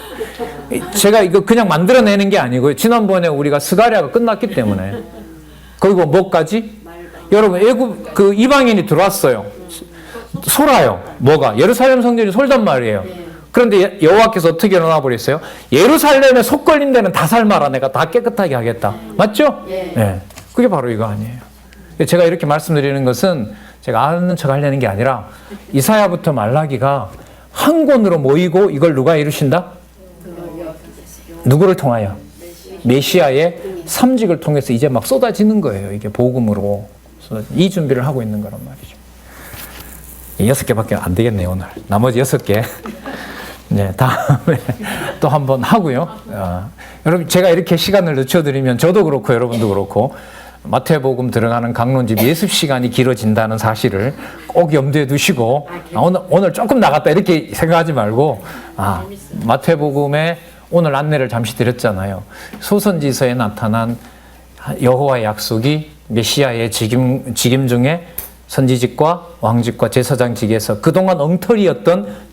제가 이거 그냥 만들어내는 게 아니고요. 지난번에 우리가 스가랴가 끝났기 때문에. 그리고 뭐까지? 여러분, 애굽 이방인이 들어왔어요. 솔아요. 뭐가? 예루살렘 성전이 솔단 말이에요. 그런데 여호와께서 어떻게 일어나 버렸어요? 예루살렘에 속 걸린 데는 다 삶아라. 내가 다 깨끗하게 하겠다. 맞죠? 네. 그게 바로 이거 아니에요. 제가 이렇게 말씀드리는 것은 제가 아는 척 하려는 게 아니라 이사야부터 말라기가 한 권으로 모이고 이걸 누가 이루신다? 누구를 통하여? 메시아의 삼직을 통해서 이제 막 쏟아지는 거예요. 이게 복음으로. 이 준비를 하고 있는 거란 말이죠. 6개밖에 안 되겠네요, 오늘. 나머지 6개. 네, 다음에 또 한번 하고요. 여러분, 제가 이렇게 시간을 늦춰드리면 저도 그렇고 여러분도 그렇고 마태복음 들어가는 강론집 예습 시간이 길어진다는 사실을 꼭 염두에 두시고 오늘 조금 나갔다 이렇게 생각하지 말고 마태복음에 오늘 안내를 잠시 드렸잖아요. 소선지서에 나타난 여호와의 약속이 메시아의 직임 중에 선지직과 왕직과 제사장직에서 그동안 엉터리였던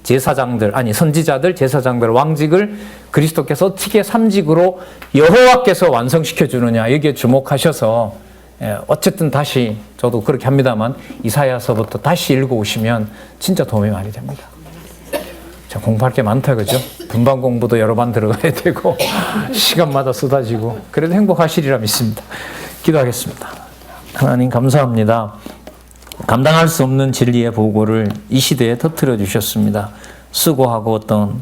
선지자들, 제사장들, 왕직을 그리스도께서 어떻게 삼직으로 여호와께서 완성시켜 주느냐 여기에 주목하셔서 어쨌든 다시 저도 그렇게 합니다만 이사야서부터 다시 읽어오시면 진짜 도움이 많이 됩니다. 자, 공부할 게 많다 그죠? 분반 공부도 여러 번 들어가야 되고 시간마다 쏟아지고 그래도 행복하시리라 믿습니다. 기도하겠습니다. 하나님 감사합니다. 감당할 수 없는 진리의 보고를 이 시대에 터뜨려 주셨습니다. 수고하고 어떤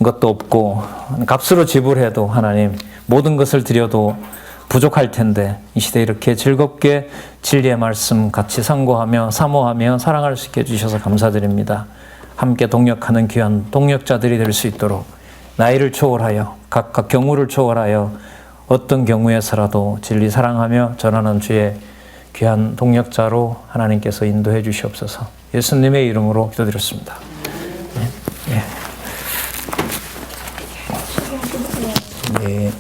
것도 없고 값으로 지불해도 하나님 모든 것을 드려도 부족할 텐데 이 시대에 이렇게 즐겁게 진리의 말씀 같이 상고하며 사모하며 사랑할 수 있게 해주셔서 감사드립니다. 함께 동역하는 귀한 동역자들이 될 수 있도록 나이를 초월하여 각각 경우를 초월하여 어떤 경우에서라도 진리 사랑하며 전하는 주의 귀한 동역자로 하나님께서 인도해 주시옵소서. 예수님의 이름으로 기도드렸습니다. 네. 네.